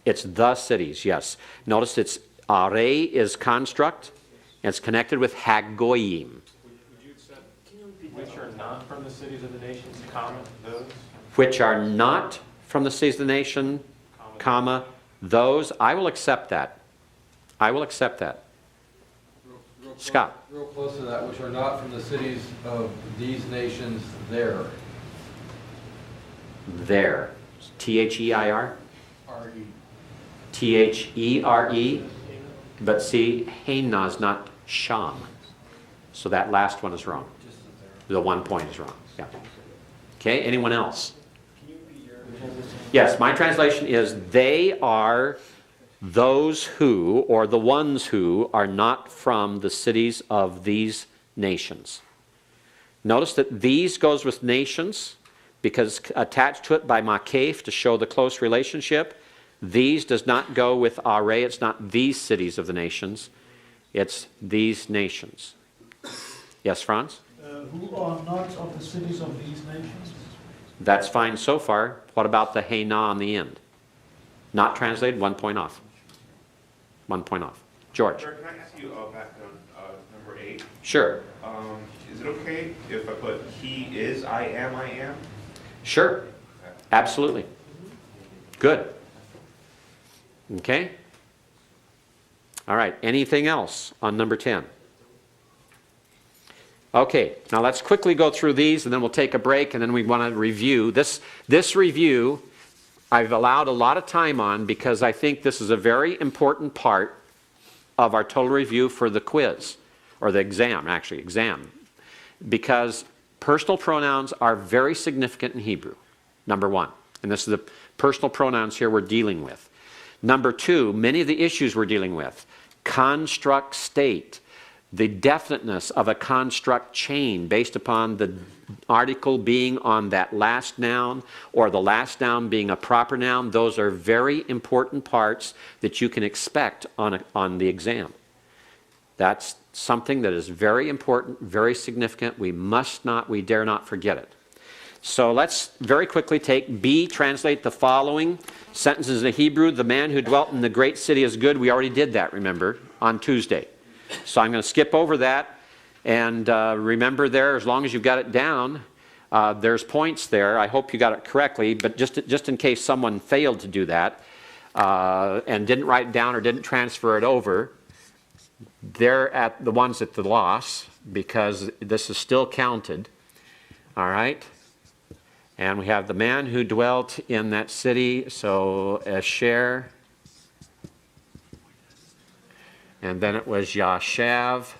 It's the cities, yes. Notice it's are is construct, and it's connected with hagoyim. Which are not from the cities of the nations, comma, those? Which are not from the cities of the nation, comma, those. I will accept that. I will accept that. Scott. Real close to that, which are not from the cities of these nations there. There. T-H-E-I-R? R-E. T-H-E-R-E. But see, Hena is not Sham. So that last one is wrong. The 1 point is wrong. Yeah. Okay, anyone else? Yes, my translation is they are those who, or the ones who, are not from the cities of these nations. Notice that these goes with nations because attached to it by makef to show the close relationship. These does not go with are. It's not these cities of the nations. It's these nations. Yes, Franz? Who are not of the cities of these nations? That's fine so far. What about the Hena on the end? Not translated, 1 point off. 1 point off. George? Sir, can I ask you back on number 8? Sure. Is it okay if I put he is, I am? Sure. Absolutely. Good. Okay. All right. Anything else on number 10? Okay. Now let's quickly go through these and then we'll take a break and then we want to review. This review I've allowed a lot of time on because I think this is a very important part of our total review for the quiz, or the exam, actually, exam. Because personal pronouns are very significant in Hebrew, number 1. And this is the personal pronouns here we're dealing with. Number 2, many of the issues we're dealing with. Construct state, the definiteness of a construct chain based upon the article being on that last noun or the last noun being a proper noun. Those are very important parts that you can expect on the exam. That's something that is very important, very significant. We dare not forget it. So let's very quickly take B, translate the following sentences in Hebrew. The man who dwelt in the great city is good. We already did that, remember, on Tuesday. So I'm going to skip over that. And remember there, as long as you've got it down, there's points there. I hope you got it correctly, but just in case someone failed to do that and didn't write it down or didn't transfer it over, they're at the ones at the loss because this is still counted. All right? And we have the man who dwelt in that city, so Asher. And then it was Yashav.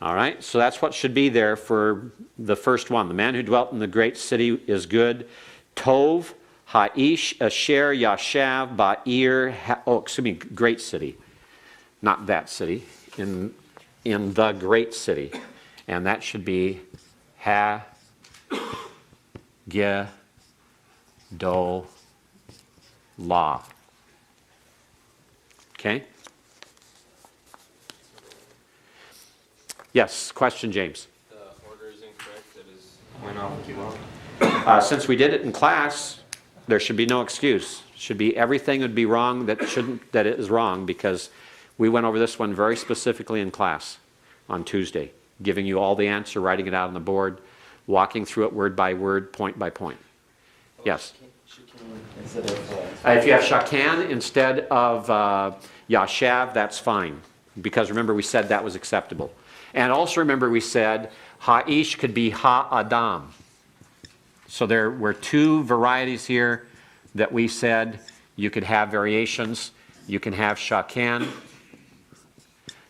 All right, so that's what should be there for the first one. The man who dwelt in the great city is good. Tov, Ha'ish, Asher, Yashav, Ba'ir, great city. Not that city, in the great city. And that should be Ha-Ge-Do-La. Okay? Yes, question, James. The order is incorrect, that is went off too long. Since we did it in class, there should be no excuse. Should be everything would be wrong that it is wrong because we went over this one very specifically in class on Tuesday, giving you all the answer, writing it out on the board, walking through it word by word, point by point. Yes. If you have shakan instead of yashav, that's fine because remember we said that was acceptable. And also remember we said ha'ish could be ha'adam. So there were two varieties here that we said you could have variations. You can have shakan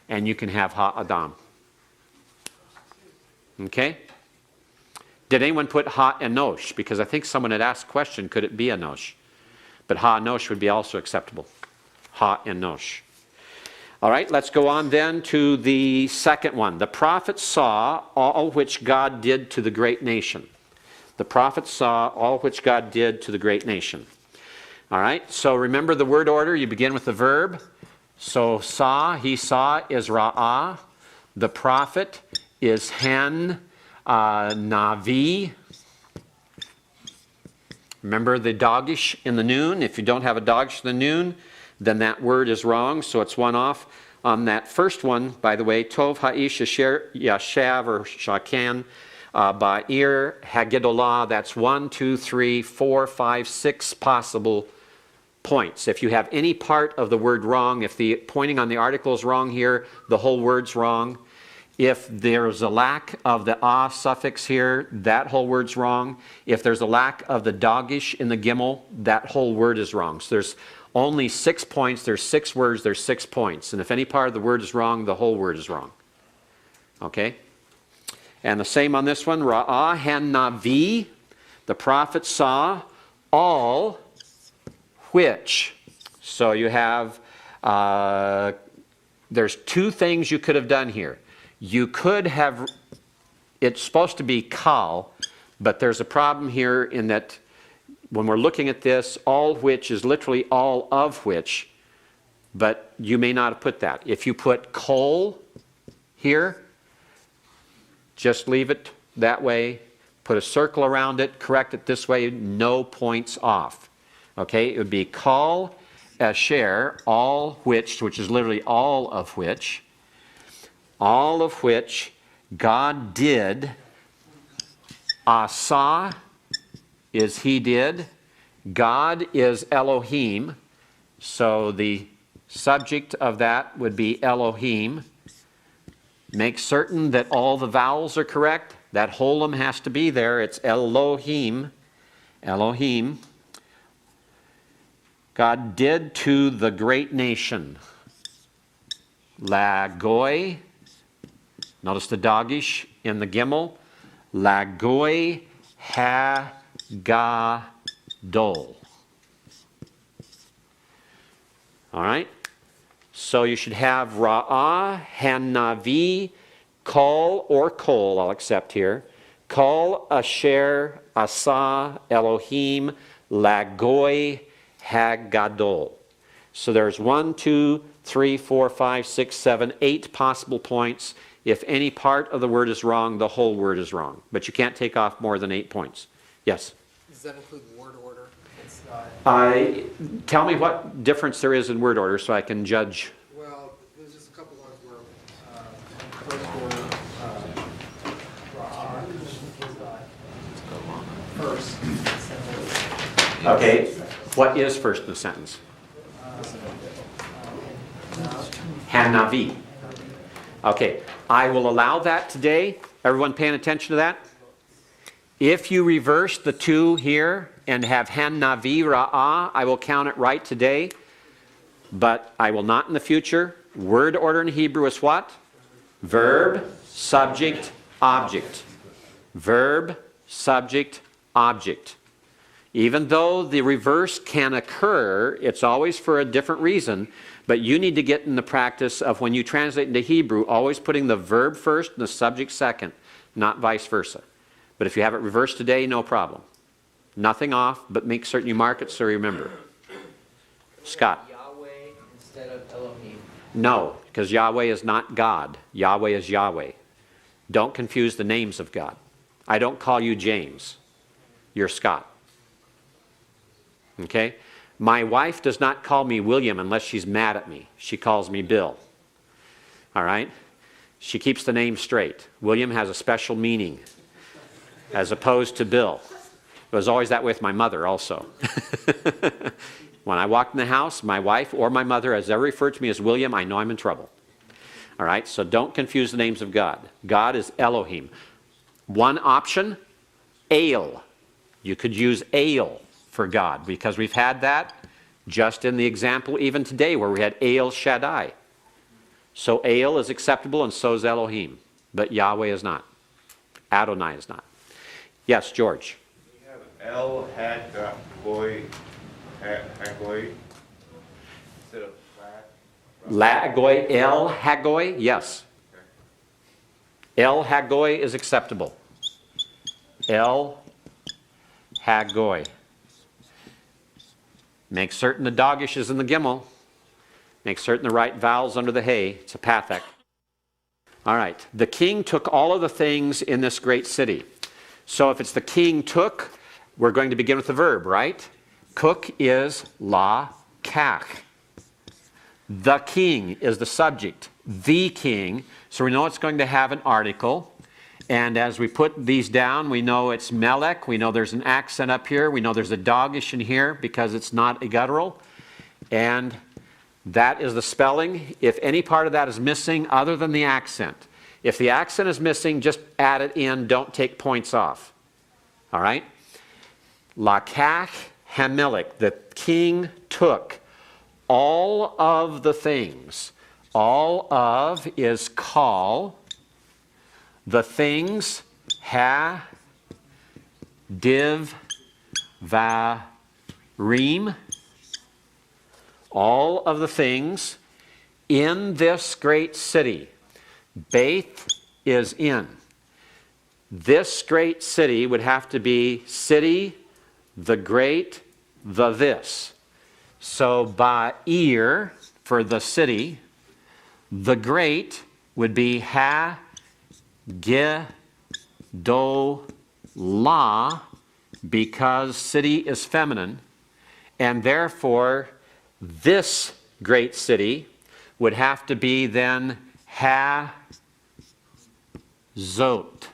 and you can have ha'adam. Okay? Did anyone put ha'enosh? Because I think someone had asked a question, could it be enosh? But ha'enosh would be also acceptable. Ha'enosh. All right, let's go on then to the second one. The prophet saw all which God did to the great nation. The prophet saw all which God did to the great nation. All right, so remember the word order. You begin with the verb. So he saw is ra'ah. The prophet is hen, navi. Remember the dogish in the noon. If you don't have a dogish in the noon, then that word is wrong, so it's one off. On that first one, by the way, Tov Ha'ish Yashav or Shakan Ba'ir Hagedolah, that's 1, 2, 3, 4, 5, 6 possible points. If you have any part of the word wrong, if the pointing on the article is wrong here, the whole word's wrong. If there's a lack of the suffix here, that whole word's wrong. If there's a lack of the dogish in the gimel, that whole word is wrong. So there's only 6 points, there's 6 words, there's 6 points. And if any part of the word is wrong, the whole word is wrong. Okay? And the same on this one, Ra'ah han navi, the prophet saw all which. So you have, there's 2 things you could have done here. You could have, it's supposed to be kal, but there's a problem here in that when we're looking at this, all which is literally all of which, but you may not have put that. If you put kol here, just leave it that way, put a circle around it, correct it this way, no points off. Okay, it would be kal asher, all which is literally all of which God did, asa is he did, God is Elohim, so the subject of that would be Elohim. Make certain that all the vowels are correct. That holum has to be there. It's Elohim. Elohim. God did to the great nation. Lagoi. Notice the dogish in the gimel. Lagoi hagadol. All right. So you should have Ra'ah, Han Navi, Kol or kol, I'll accept here. Kol asher asa Elohim lagoi hagadol. So there's 1, 2, 3, 4, 5, 6, 7, 8 possible points. If any part of the word is wrong, the whole word is wrong. But you can't take off more than 8 points. Yes? Does that include word order? It's Tell me what difference there is in word order so I can judge. well, there's just a couple ones where first order, first. Okay. What is first in the sentence? Hanavi. Okay. I will allow that today. Everyone paying attention to that? If you reverse the 2 here and have Hanavi Ra'ah, I will count it right today. But I will not in the future. Word order in Hebrew is what? Verb, subject, object. Verb, subject, object. Even though the reverse can occur, it's always for a different reason, but you need to get in the practice of when you translate into Hebrew, always putting the verb first and the subject second, not vice versa. But if you have it reversed today, no problem. Nothing off, but make certain you mark it so you remember. Scott. Yahweh instead of Elohim. No, because Yahweh is not God. Yahweh is Yahweh. Don't confuse the names of God. I don't call you James. You're Scott. Okay? My wife does not call me William unless she's mad at me. She calls me Bill. All right? She keeps the name straight. William has a special meaning as opposed to Bill. It was always that way with my mother also. When I walked in the house, my wife or my mother has ever referred to me as William, I know I'm in trouble. All right? So don't confuse the names of God. God is Elohim. One option, El. You could use El for God, because we've had that just in the example even today where we had El Shaddai. So El is acceptable and so is Elohim, but Yahweh is not. Adonai is not. Yes, George. We have El Hagoi instead of Lagoi, El Hagoi, yes. El Hagoi is acceptable. El Hagoi. Make certain the dogish is in the gimel. Make certain the right vowels under the hay. It's a pathek. All right. The king took all of the things in this great city. So if it's the king took, we're going to begin with the verb, right? Cook is la kach. The king is the subject. The king. So we know it's going to have an article. And as we put these down, we know it's melech. We know there's an accent up here. We know there's a dogish in here because it's not a guttural. And that is the spelling. If any part of that is missing other than the accent. If the accent is missing, just add it in. Don't take points off. All right? Lakach hamelech. The king took all of the things. All of is call. The things ha, div, va, reem. All of the things in this great city. Beth is in. This great city would have to be city, the great, the this. So Ba'ir for the city. The great would be ha, ge, do, la, because city is feminine, and therefore this great city would have to be then ha, zot,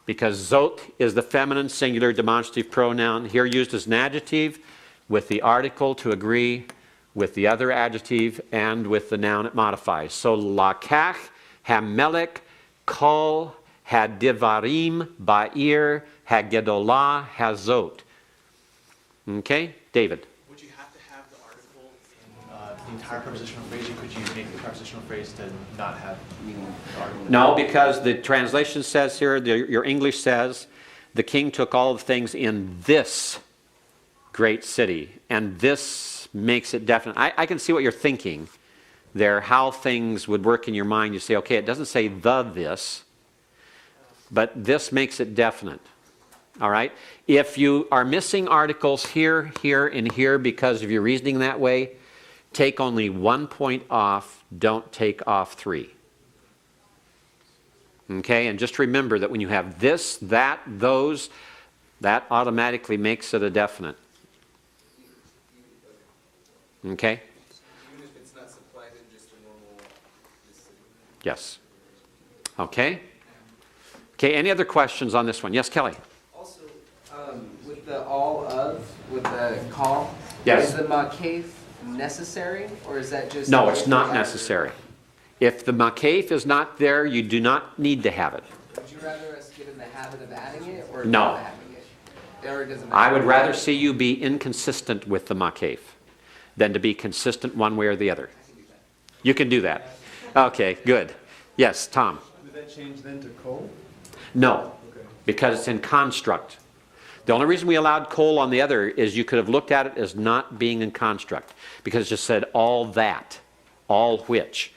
because zot is the feminine singular demonstrative pronoun, here used as an adjective with the article to agree with the other adjective and with the noun it modifies. So lakach hamelech kol hadivarim ba'ir hagedolah hazot. Okay, David. Would you have to have the article in the entire prepositional phrase, or could you make the prepositional phrase to not have the article? No, because the translation says here, your English says, the king took all the things in this great city, and this makes it definite. I can see what you're thinking, there, how things would work in your mind. You say, okay, it doesn't say the this, but this makes it definite. All right? If you are missing articles here, here, and here because of your reasoning that way, take only 1 point off, don't take off 3. Okay? And just remember that when you have this, that, those, that automatically makes it a definite. Okay? Even if it's not supplied in just a normal city. Yes. Okay? Okay, any other questions on this one? Yes, Kelly? Also, with the all of, with the call, Yes. is the makif necessary, or is that just? No, it's not necessary. If the makif is not there, you do not need to have it. Would you rather us get in the habit of adding it, or No. not having it? Or it doesn't I matter? would rather see you be inconsistent with the makif than to be consistent one way or the other. You can do that. Okay, good. Yes, Tom? Would that change then to coal? No, because it's in construct. The only reason we allowed coal on the other is you could have looked at it as not being in construct, because it just said all that, all which,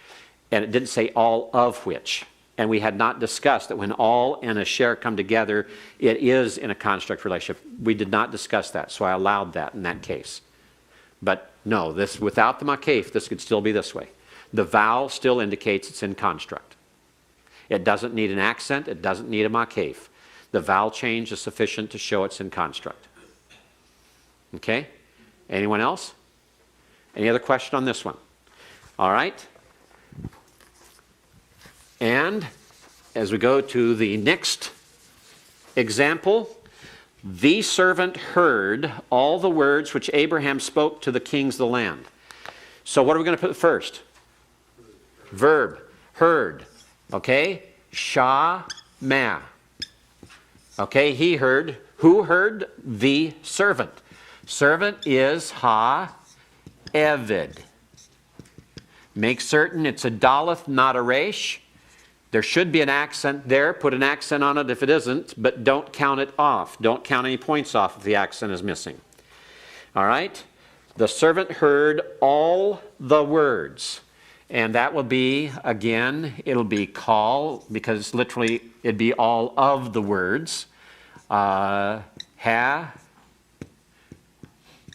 and it didn't say all of which. And we had not discussed that when all and a share come together, it is in a construct relationship. We did not discuss that, so I allowed that in that case. But no, this without the makif, this could still be this way. The vowel still indicates it's in construct. It doesn't need an accent. It doesn't need a makif. The vowel change is sufficient to show it's in construct. Okay? Anyone else? Any other question on this one? All right. And as we go to the next example, the servant heard all the words which Abraham spoke to the kings of the land. So what are we going to put first? Verb. Heard. Okay? Shama. Okay, he heard. Who heard? The servant. Servant is ha-eved. Make certain it's a daleth, not a resh. There should be an accent there. Put an accent on it if it isn't, but don't count it off. Don't count any points off if the accent is missing. All right? The servant heard all the words. And that will be, again, it'll be call, because literally it'd be all of the words. Ha,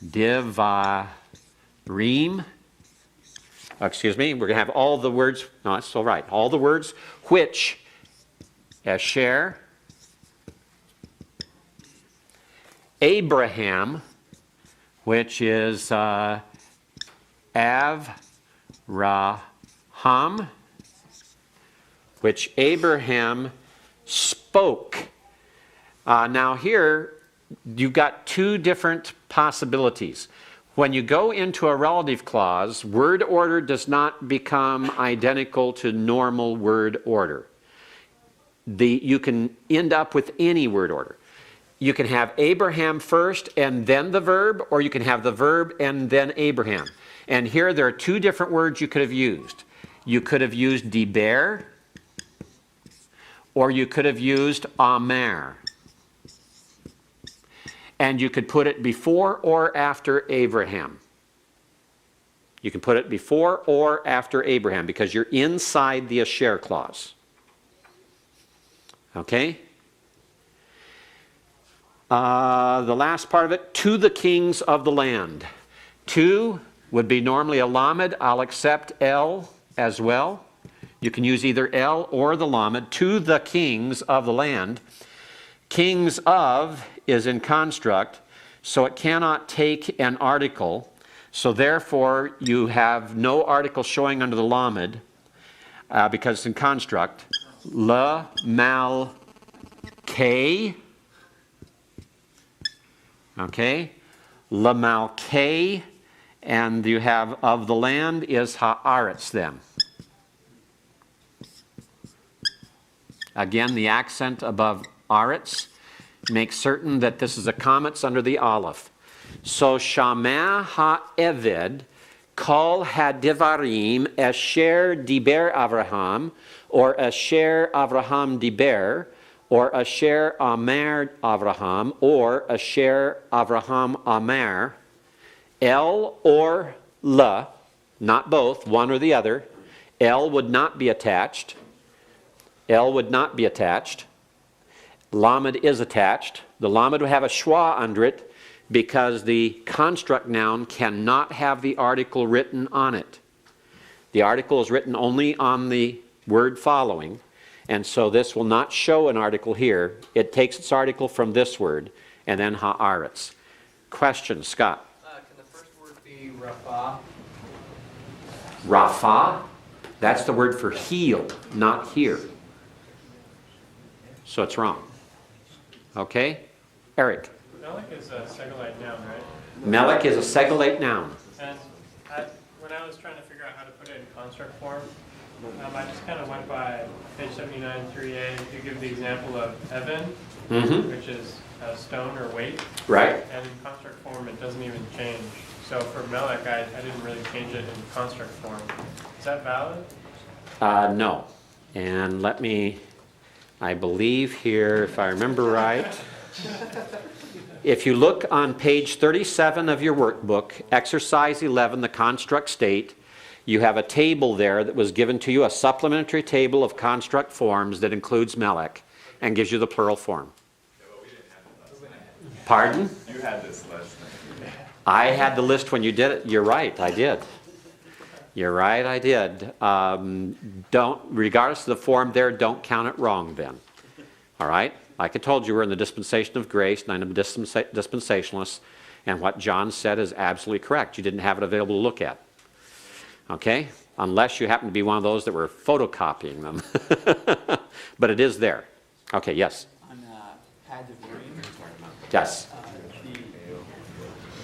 divarim. Excuse me, we're going to have all the words, no, it's all right. All the words which, Asher, Abraham, which is Avraham, which Abraham spoke. Now here, you've got two different possibilities. When you go into a relative clause, word order does not become identical to normal word order. You can end up with any word order. You can have Abraham first and then the verb, or you can have the verb and then Abraham. And here there are two different words you could have used. You could have used diber, or you could have used amer. And you could put it before or after Abraham. You can put it before or after Abraham because you're inside the Asher clause. Okay? The last part of it, to the kings of the land. To would be normally a lamed. I'll accept L as well. You can use either L or the lamed. To the kings of the land. Kings of is in construct, so it cannot take an article. So therefore, you have no article showing under the lamed because it's in construct. La mal K. Okay. La mal K. And you have of the land is haaretz then. Again, the accent above aretz. Make certain that this is a comets under the aleph. So Shama ha-eved kol ha-divarim asher diber Avraham, or asher Avraham diber, or asher amer Avraham, or asher Avraham amer, el or la, not both, one or the other. L would not be attached. L would not be attached. Lamed is attached. The lamed would have a schwa under it because the construct noun cannot have the article written on it. The article is written only on the word following, and so this will not show an article here. It takes its article from this word, and then haaretz. Question, Scott? Can the first word be Rapha? Rapha, that's the word for heel, not here. So it's wrong. Okay? Eric? Melech is a segolite noun, right? Melech is a segolate noun. And when I was trying to figure out how to put it in construct form, I just kind of went by page 79, 3a. You give the example of Evan, which is stone or weight. Right. And in construct form, it doesn't even change. So for Melech, I didn't really change it in construct form. Is that valid? No. And let me, I believe here, if I remember right, if you look on page 37 of your workbook, exercise 11, the construct state, you have a table there that was given to you, a supplementary table of construct forms that includes Melech and gives you the plural form. Pardon? You had this list. I had the list when you did it. You're right, I did. You're right, I did. Regardless of the form there, don't count it wrong then. All right? Like I told you, we're in the dispensation of grace, and I'm a dispensationalist, and what John said is absolutely correct. You didn't have it available to look at. Okay? Unless you happen to be one of those that were photocopying them. But it is there. Okay, yes? On pads of green. Yes.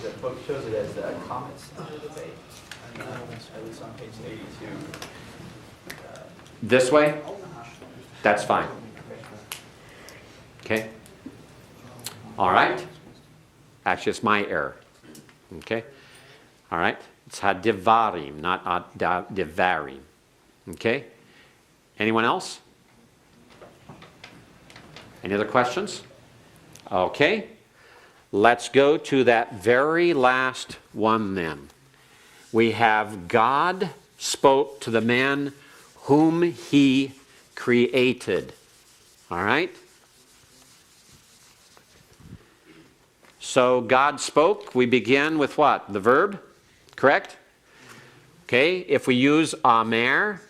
The book shows it as comets under the debate. At least on page 82. This way? That's fine. Okay? All right? Actually, it's my error. Okay? All right? It's hadivarim, not divarim. Okay? Anyone else? Any other questions? Okay. Let's go to that very last one then. We have God spoke to the man whom he created. All right? So God spoke. We begin with what? The verb? Correct? Okay, if we use amer,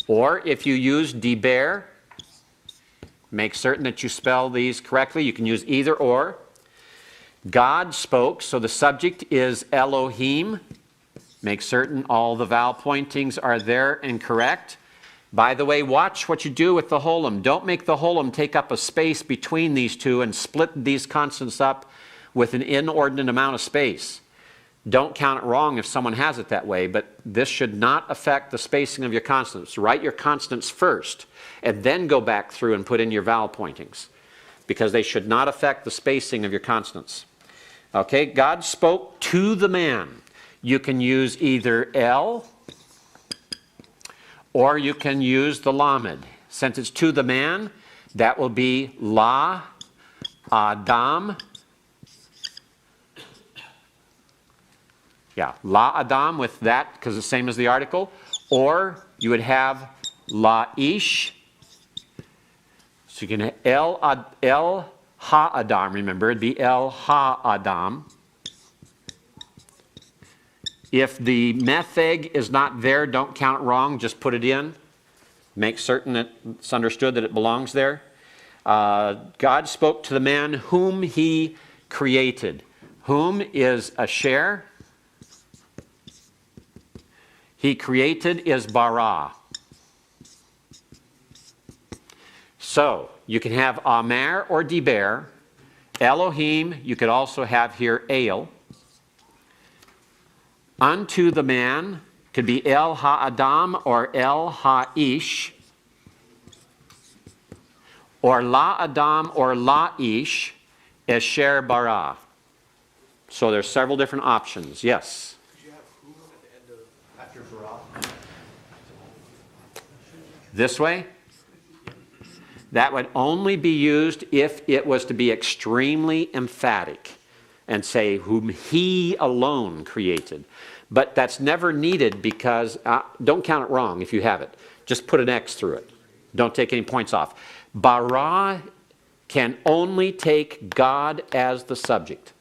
or if you use diber, make certain that you spell these correctly. You can use either or. God spoke, so the subject is Elohim. Make certain all the vowel pointings are there and correct. By the way, watch what you do with the holum. Don't make the holum take up a space between these two and split these consonants up with an inordinate amount of space. Don't count it wrong if someone has it that way, but this should not affect the spacing of your consonants. Write your consonants first, and then go back through and put in your vowel pointings, because they should not affect the spacing of your consonants. Okay, God spoke to the man. You can use either El, or you can use the lamed. Since it's to the man, that will be La Adam. Yeah, La Adam with that, because it's the same as the article. Or you would have La Ish. So you can have El Ha Adam, remember, it'd be El Ha Adam. If the metheg is not there, don't count it wrong, just put it in. Make certain that it's understood that it belongs there. God spoke to the man whom he created. Whom is asher. He created is bara. So, you can have amer or diber. Elohim, you could also have here el. Unto the man could be el ha-adam or el ha-ish. Or la-adam or la-ish, esher bara. So there's several different options. Yes? This way? That would only be used if it was to be extremely emphatic. and say whom he alone created. But that's never needed because, don't count it wrong if you have it. Just put an X through it. Don't take any points off. Bara can only take God as the subject.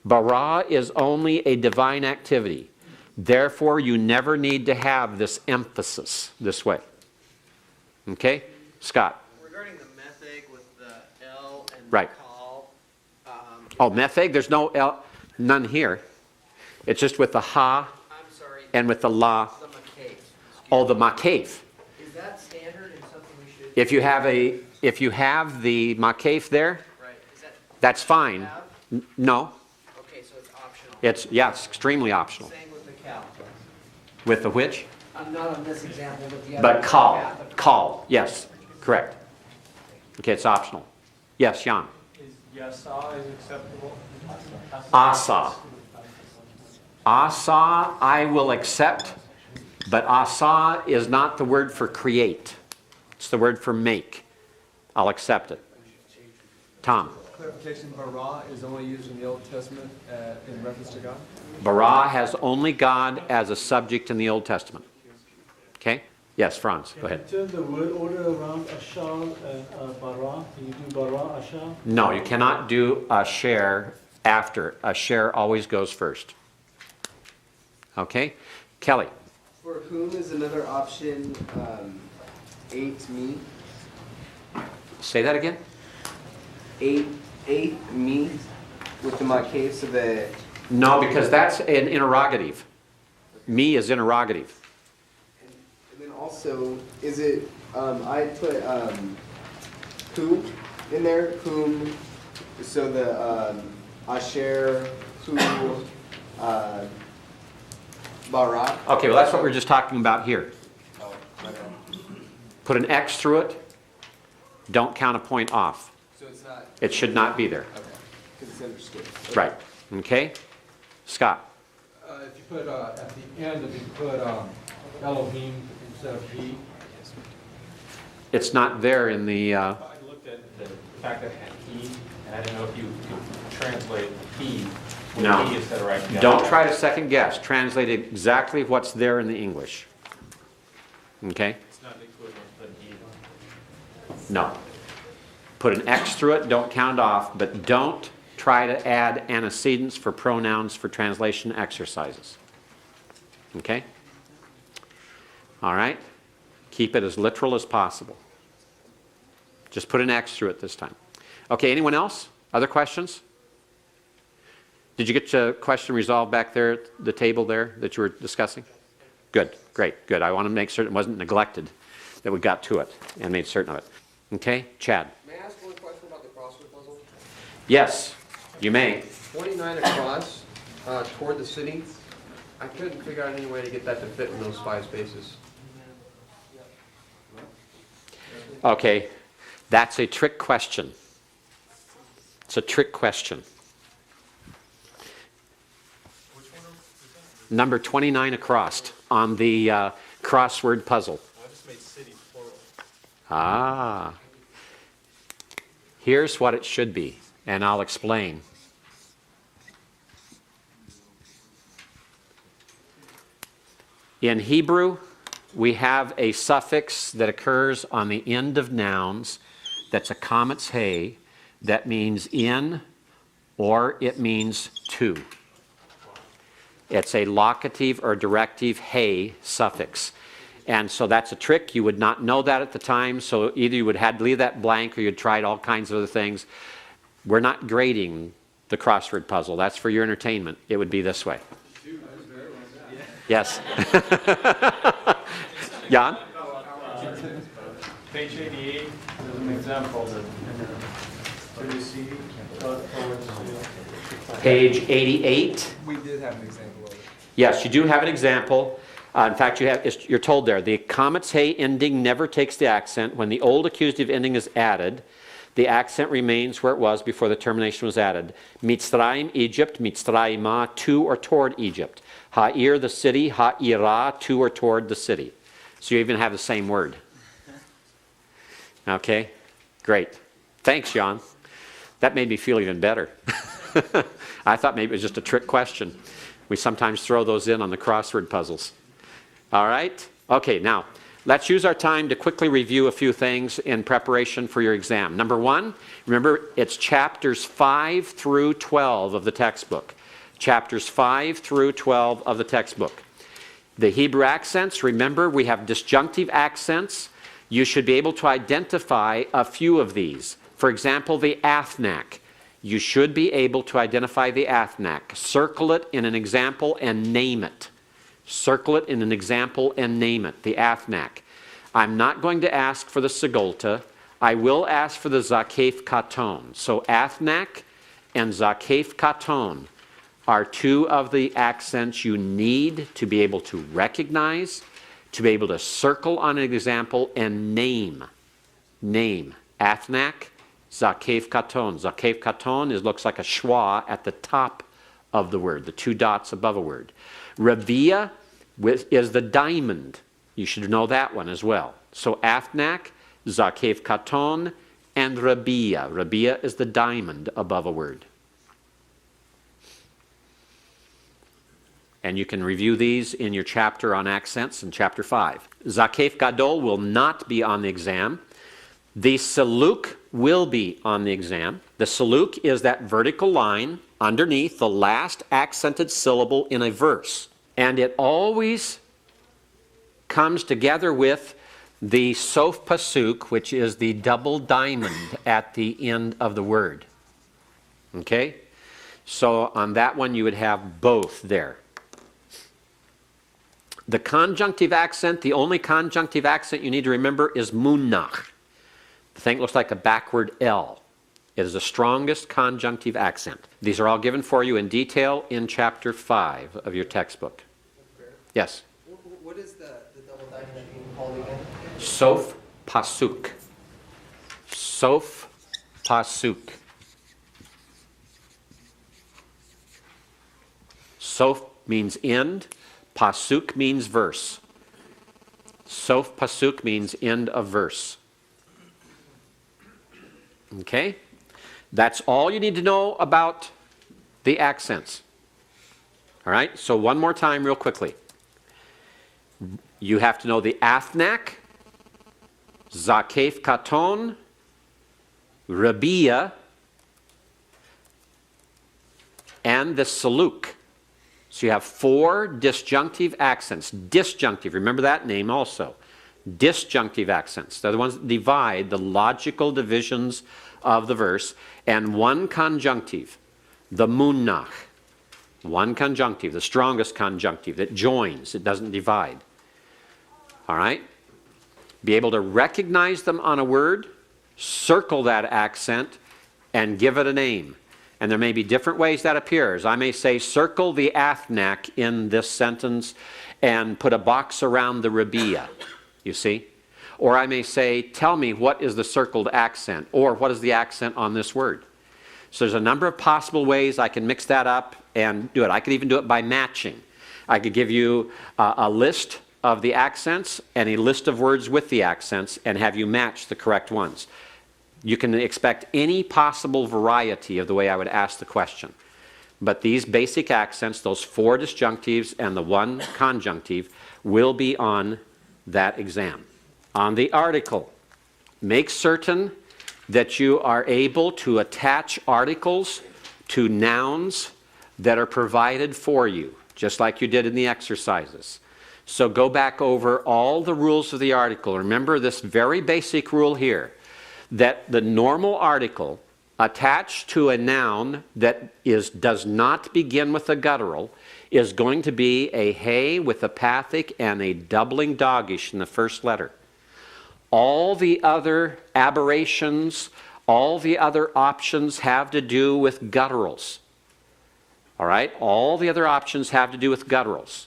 Bara is only a divine activity. Therefore, you never need to have this emphasis this way. Okay? Scott? Regarding the method with the L and Right. the call. Oh, method, there's no L, none here. It's just with the ha I'm sorry. and with the la. The Makate. Oh, the makef. Is that standard and something we should? If you have the makef there, Right. Is that that's fine. have? No, Okay, so it's optional. it's extremely optional. Same with the cow. With the which? I'm not on this example, but the other. But call, Yeah, but- call, yes, correct. Okay, it's optional. Yes, Jan. Is yasa is acceptable? Asa. Asa, I will accept, but asa is not the word for create. It's the word for make. I'll accept it. Tom. Clarification, bara is only used in the Old Testament in reference to God? Bara has only God as a subject in the Old Testament. Okay? Yes, Franz, go ahead. Can you turn the word order around ashar and bara? Can you do bara, ashar? No, you cannot do a share after. A share always goes first. Okay? Kelly. For whom is another option, eight me? Say that again? Eight me with the Makate, so the No, because that's an interrogative. Me is interrogative. and then also, is it, I put, who in there, whom, so the, Asher, who, Barak. Okay, well, that's what we're just talking about here. Oh, my bad. Put an X through it. Don't count a point off. So it's not, It should not be there. okay, because it's understood. Okay. Right. Okay? Scott. If you put, at the end, if you put Elohim instead of he, It's not there in the, I looked at the fact that it had he, and I didn't know if you could translate he with No. he instead of right together. don't try to second guess. Translate exactly what's there in the English. Okay? It's not the equivalent of he. No. Put an X through it, don't count off, but don't try to add antecedents for pronouns for translation exercises. Okay? All right? Keep it as literal as possible. Just put an X through it this time. Okay, anyone else? Other questions? Did you get your question resolved back there at the table there that you were discussing? Good, great, good. I want to make certain it wasn't neglected, that we got to it and made certain of it. Okay, Chad? May I ask one question about the crossword puzzle? Yes, you may. 29 across, toward the city. I couldn't figure out any way to get that to fit in those 5 spaces. Okay, that's a trick question. It's a trick question. Number 29 across on the crossword puzzle. I just made city plural. Ah. Here's what it should be, and I'll explain. In Hebrew, we have a suffix that occurs on the end of nouns that's a comet's hay that means in or it means to. It's a locative or directive hay suffix. And so that's a trick. You would not know that at the time, so either you would have to leave that blank or you'd tried all kinds of other things. We're not grading the crossword puzzle. That's for your entertainment. It would be this way. Yes. Jan? Page 88, there's an example. Should you see? Page 88. We did have an example of it. Yes, you do have an example. In fact, you're told there, the comet's hay ending never takes the accent. When the old accusative ending is added, the accent remains where it was before the termination was added. Mitzrayim, Egypt, Mitzrayimah, to or toward Egypt. Ha'ir, the city, ha'ira, to or toward the city. So you even have the same word. Okay, great. Thanks, John. That made me feel even better. I thought maybe it was just a trick question. We sometimes throw those in on the crossword puzzles. All right? Okay, now, let's use our time to quickly review a few things in preparation for your exam. Number one, remember, it's chapters 5 through 12 of the textbook. Chapters 5 through 12 of the textbook. The Hebrew accents, remember, we have disjunctive accents. You should be able to identify a few of these. For example, the athnak. You should be able to identify the athnak. Circle it in an example and name it. Circle it in an example and name it, the athnak. I'm not going to ask for the sigolta. I will ask for the zakef katon. So athnak and zakef katon are two of the accents you need to be able to recognize, to be able to circle on an example and name. Name. Athnak, zakef katon. Zakef katon looks like a schwa at the top of the word, the two dots above a word. Rabia is the diamond. You should know that one as well. So athnak, zakef katon, and rabia. Rabia is the diamond above a word. And you can review these in your chapter on accents in chapter 5. Zakef gadol will not be on the exam. The saluk will be on the exam. The saluk is that vertical line underneath the last accented syllable in a verse. And it always comes together with the sof pasuk, which is the double diamond at the end of the word. Okay? So on that one you would have both there. The conjunctive accent, the only conjunctive accent you need to remember is munach. The thing looks like a backward L. It is the strongest conjunctive accent. These are all given for you in detail in chapter 5 of your textbook. Yes? What is the double diamond being called again? Sof pasuk. Sof pasuk. Sof means end. Pasuk means verse. Sof pasuk means end of verse. Okay? That's all you need to know about the accents. All right? So one more time real quickly. You have to know the athnak, zakef katon, rabia, and the saluk. So you have 4 disjunctive accents. Disjunctive, remember that name also. Disjunctive accents. They're the ones that divide the logical divisions of the verse. And 1 conjunctive, the munach. 1 conjunctive, the strongest conjunctive that joins, it doesn't divide. All right? Be able to recognize them on a word, circle that accent, and give it a name. And there may be different ways that appears. I may say, circle the athnak in this sentence and put a box around the rabia, you see? Or I may say, tell me what is the circled accent, or what is the accent on this word. So there's a number of possible ways I can mix that up and do it. I could even do it by matching. I could give you a list of the accents and a list of words with the accents and have you match the correct ones. You can expect any possible variety of the way I would ask the question. But these basic accents, those 4 disjunctives and the 1 conjunctive, will be on that exam. On the article, make certain that you are able to attach articles to nouns that are provided for you, just like you did in the exercises. So go back over all the rules of the article. Remember this very basic rule here, that the normal article attached to a noun that does not begin with a guttural is going to be a hey with a pathic and a doubling dogish in the first letter. All the other aberrations, all the other options have to do with gutturals. All right? All the other options have to do with gutturals.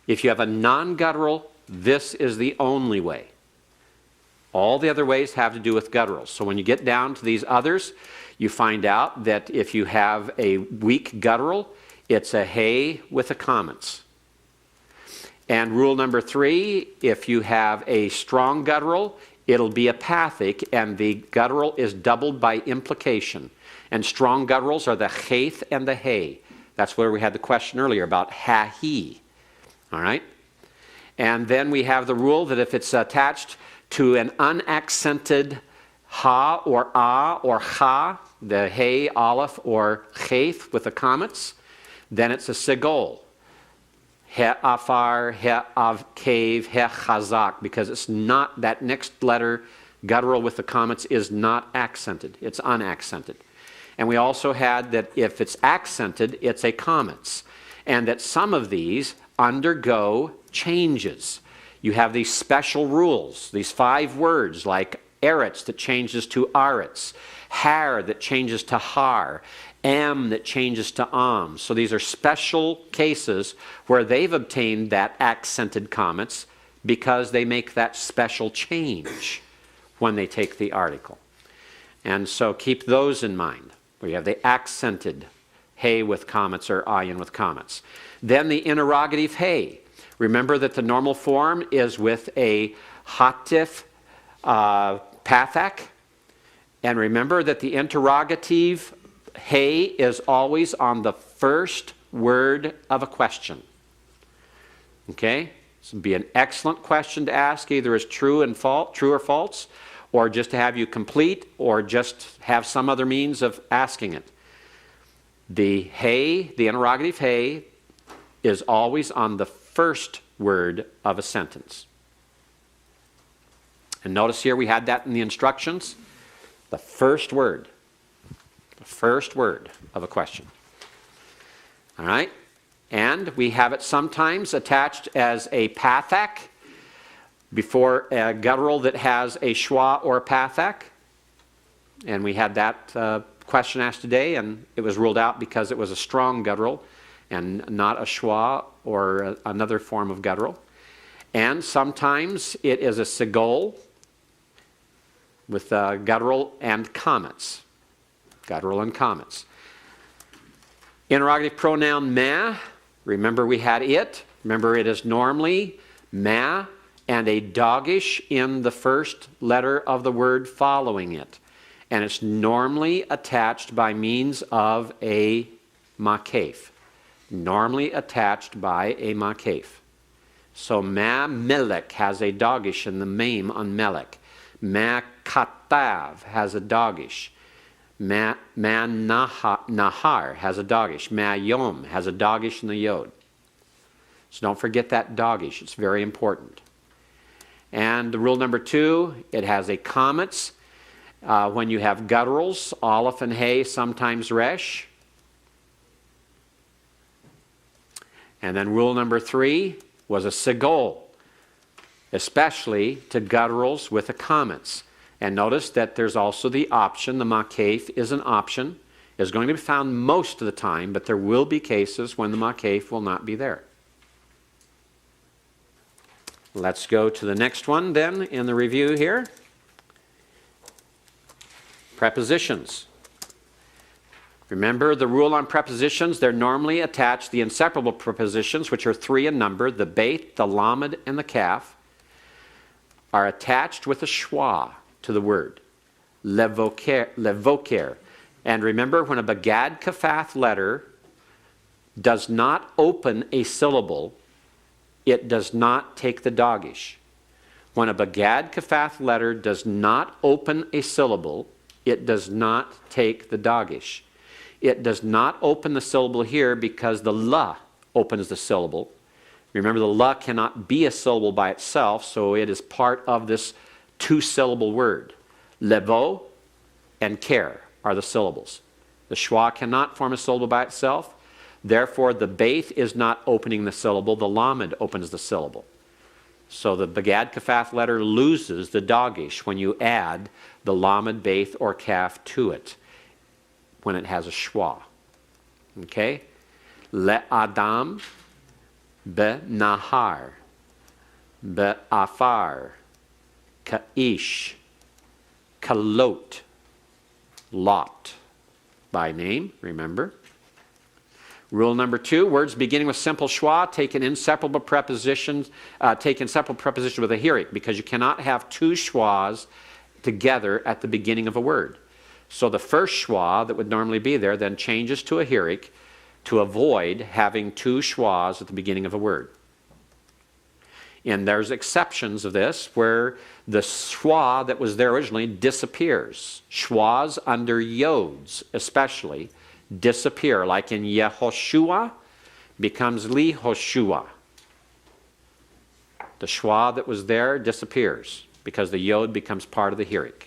If you have a non-guttural, this is the only way. All the other ways have to do with gutturals. So when you get down to these others, you find out that if you have a weak guttural, it's a hey with a comments. And rule number 3, if you have a strong guttural, it'll be a pathic, and the guttural is doubled by implication. And strong gutturals are the cheth and the hey. That's where we had the question earlier about ha-he. All right? And then we have the rule that if it's attached to an unaccented ha or ah or cha, the hey, aleph, or cheth with the comets, then it's a segol. He afar, he av cave, he chazak, because it's not, that next letter, guttural with the comets, is not accented. It's unaccented. And we also had that if it's accented, it's a comets. And that some of these undergo changes. You have these special rules, these 5 words like eretz that changes to aretz, har that changes to har, am that changes to am. So these are special cases where they've obtained that accented comets because they make that special change when they take the article. And so keep those in mind. We have the accented hey with comets or ayin with comets. Then the interrogative hey. Remember that the normal form is with a hatif pathak. And remember that the interrogative hey is always on the first word of a question. Okay? This would be an excellent question to ask, either as true or false, or just to have you complete, or just have some other means of asking it. The hey, the interrogative hey, is always on the first word of a sentence. And notice here we had that in the instructions. The first word. The first word of a question. All right? And we have it sometimes attached as a pathak before a guttural that has a schwa or a pathak. And we had that question asked today, and it was ruled out because it was a strong guttural and not a schwa or another form of guttural. And sometimes it is a segol with guttural and comets. Guttural and comets. Interrogative pronoun ma. Remember we had it. Remember it is normally ma and a dogish in the first letter of the word following it. And it's normally attached by means of a makef. Normally attached by a makef. So ma melek has a dogish in the meme on melek. Ma katav has a dogish. Ma nahar has a dogish. Ma yom has a dogish in the yod. So don't forget that dogish. It's very important. And the rule number 2, it has a comets. When you have gutturals, aleph and hey, sometimes resh. And then rule number 3 was a segol, especially to gutturals with the comets. And notice that there's also the option, the makef is an option, is going to be found most of the time, but there will be cases when the makef will not be there. Let's go to the next one then in the review here. Prepositions. Remember the rule on prepositions, they're normally attached, the inseparable prepositions, which are 3 in number, the beit, the lamed, and the kaf, are attached with a schwa to the word. Levoker. And remember, when a bagad kafath letter does not open a syllable, it does not take the dogish. When a bagad kafath letter does not open a syllable, it does not take the dogish. It does not open the syllable here because the la opens the syllable. Remember, the la cannot be a syllable by itself, so it is part of this 2-syllable word. Levo and ker are the syllables. The schwa cannot form a syllable by itself. Therefore, the beit is not opening the syllable. The lamed opens the syllable. So the bagad kafath letter loses the dogish when you add the lamed, beit, or kaf to it when it has a schwa. Okay? Le adam be nahar be afar kaish kalot lot by name, remember. Rule number 2, words beginning with simple schwa take inseparable prepositions with a hirik, because you cannot have 2 schwas together at the beginning of a word. So the first schwa that would normally be there then changes to a hirik to avoid having two schwas at the beginning of a word. And there's exceptions of this where the schwa that was there originally disappears. Schwas under yods especially disappear, like in Yehoshua becomes Lihoshua. The schwa that was there disappears because the yod becomes part of the hirik.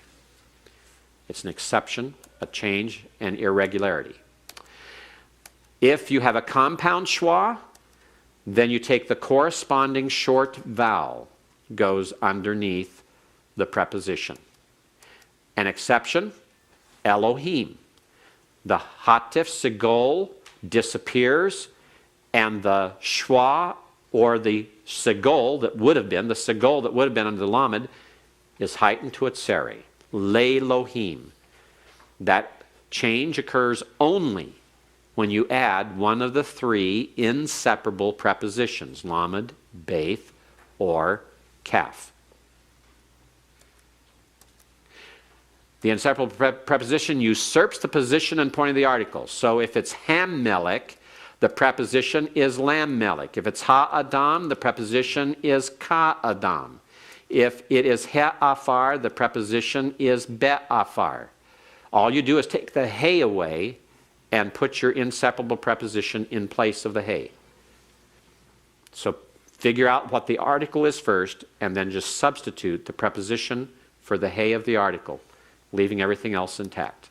It's an exception, a change, and irregularity. If you have a compound schwa, then you take the corresponding short vowel, goes underneath the preposition. An exception, Elohim. The hatif segol disappears, and the schwa, or the segol that would have been, the segol that would have been under the lamed, is heightened to its seri. Leilohim. That change occurs only when you add one of the three inseparable prepositions, lamed, beith, or kaf. The inseparable preposition usurps the position and point of the article. So if it's hammelech, the preposition is lammelech. If it's ha-adam, the preposition is ka-adam. If it is he-afar, the preposition is be-afar. All you do is take the hey away and put your inseparable preposition in place of the hey. So figure out what the article is first, and then just substitute the preposition for the hey of the article, leaving everything else intact.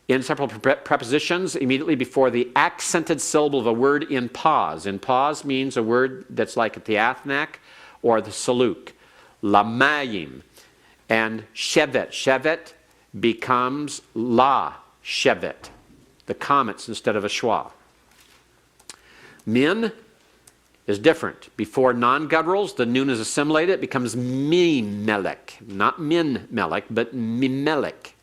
Inseparable prepositions immediately before the accented syllable of a word in pause. In pause means a word that's like at the athnak or the saluk. Lamayim and shevet. Shevet becomes la shevet, the comets instead of a schwa. Min is different. Before non-gutturals, the nun is assimilated. It becomes mi-melek. Not min-melek, but mi-melek.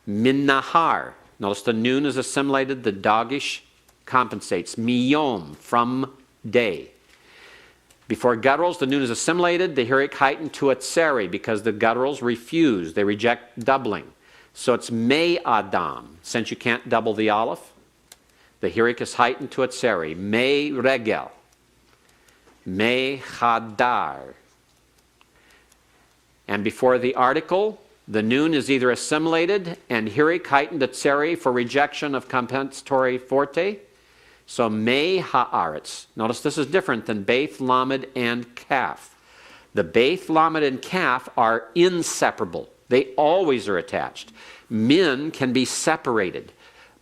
Min-nahar. Notice the nun is assimilated. The dogish compensates. Miyom, from day. Before gutturals, the nun is assimilated. The hirik heightened to a tseri because the gutturals refuse. They reject doubling. So it's me-adam. Since you can't double the aleph, the hirik is heightened to a tseri. Me-regel. Me-hadar. And before the article, the nun is either assimilated and hirik heightened to tseri for rejection of compensatory forte. So me haaretz. Notice this is different than beith, lamed, and kaf. The beith, lamed, and kaf are inseparable. They always are attached. Min can be separated,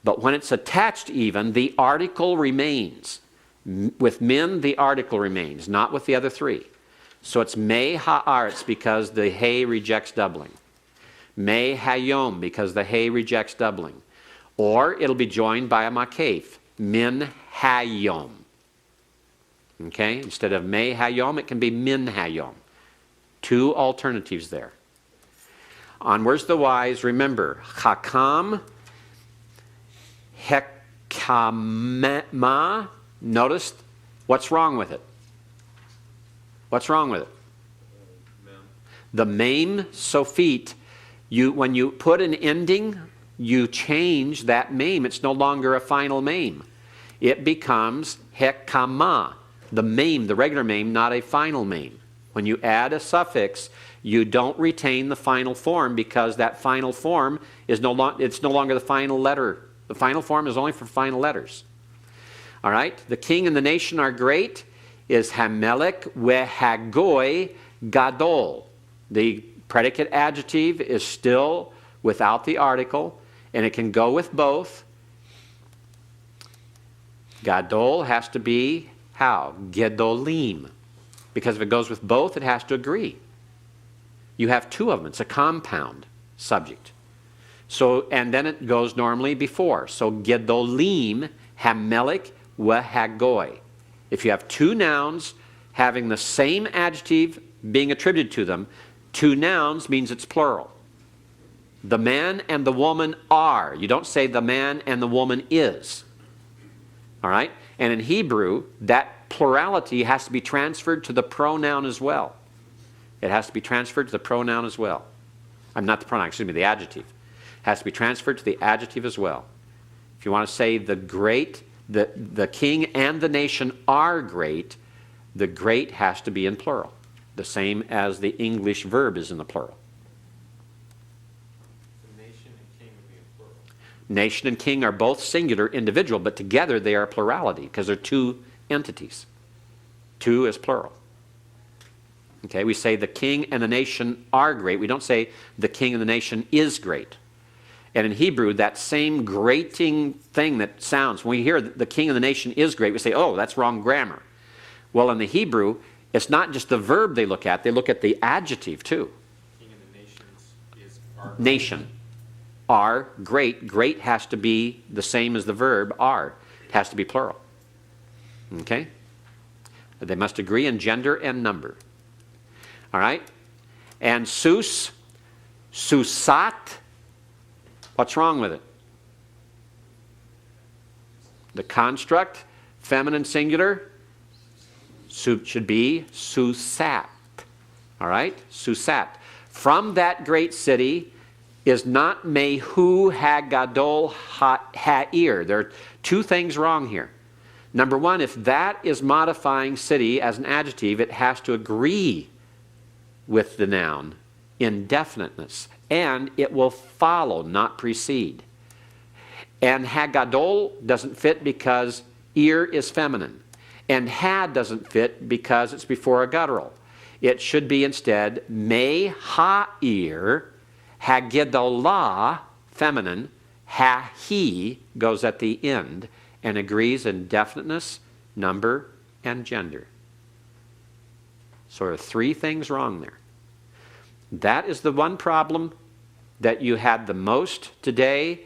but when it's attached even, the article remains. With min, the article remains, not with the other three. So it's me haaretz because the hey rejects doubling. Me hayom because the hey rejects doubling. Or it'll be joined by a makef. Min hayom. Okay? Instead of me hayom, it can be min hayom. Two alternatives there. On Where's the Wise, remember, hakam, hekama. Notice what's wrong with it. What's wrong with it? The mem sofit, when you put an ending, you change that mem. It's no longer a final mem. It becomes hekama, the mem, the regular mem, not a final mem. When you add a suffix, you don't retain the final form because that final form is no longer the final letter. The final form is only for final letters. All right? The king and the nation are great is hamelech wehagoy gadol. The predicate adjective is still without the article, and it can go with both. Gadol has to be how? Gedolim. Because if it goes with both, it has to agree. You have two of them. It's a compound subject. So, and then it goes normally before. So Gedolim, Hamelech, Wehagoy. If you have two nouns having the same adjective being attributed to them, two nouns means it's plural. The man and the woman are. You don't say the man and the woman is. All right? And in Hebrew, that plurality has to be transferred to the pronoun as well. It has to be transferred to the pronoun as well. I'm not the pronoun, excuse me, the adjective. has to be transferred to the adjective as well. If you want to say the great, the king and the nation are great, the great has to be in plural, the same as the English verb is in the plural. The nation and king would be in plural. Nation and king are both singular, individual, but together they are plurality because they're two entities. Two is plural. Okay, we say the king and the nation are great. We don't say the king and the nation is great. And in Hebrew, that same grating thing that sounds, when we hear the king and the nation is great, we say, oh, that's wrong grammar. Well, in the Hebrew, it's not just the verb they look at the adjective too. King and the nations is our Nation. Are great. Great has to be the same as the verb are. It has to be plural. Okay? They must agree in gender and number. All right? And sus, susat, what's wrong with it? The construct, feminine singular, should be susat. All right? Susat. From that great city is not Mehu Hagadol Ha'ir. There are two things wrong here. Number one, if that is modifying city as an adjective, it has to agree with the noun, indefiniteness, and it will follow, not precede. And Hagadol doesn't fit because ear is feminine. And had doesn't fit because it's before a guttural. It should be instead Me Ha'ir Hagedolah, feminine, Ha-he goes at the end and agrees in definiteness, number, and gender. So there are three things wrong there. That is the one problem that you had the most today,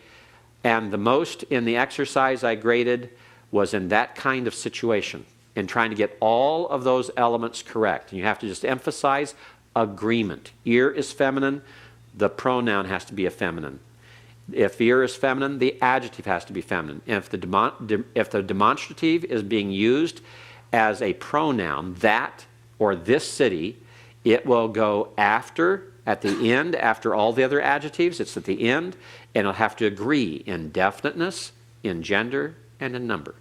and the most in the exercise I graded was in that kind of situation, in trying to get all of those elements correct. And you have to just emphasize agreement. Ear is feminine, the pronoun has to be a feminine. If ear is feminine, the adjective has to be feminine. And if the demonstrative is being used as a pronoun, that or this city, it will go after, at the end, after all the other adjectives. It's at the end, and it'll have to agree in definiteness, in gender, and in number.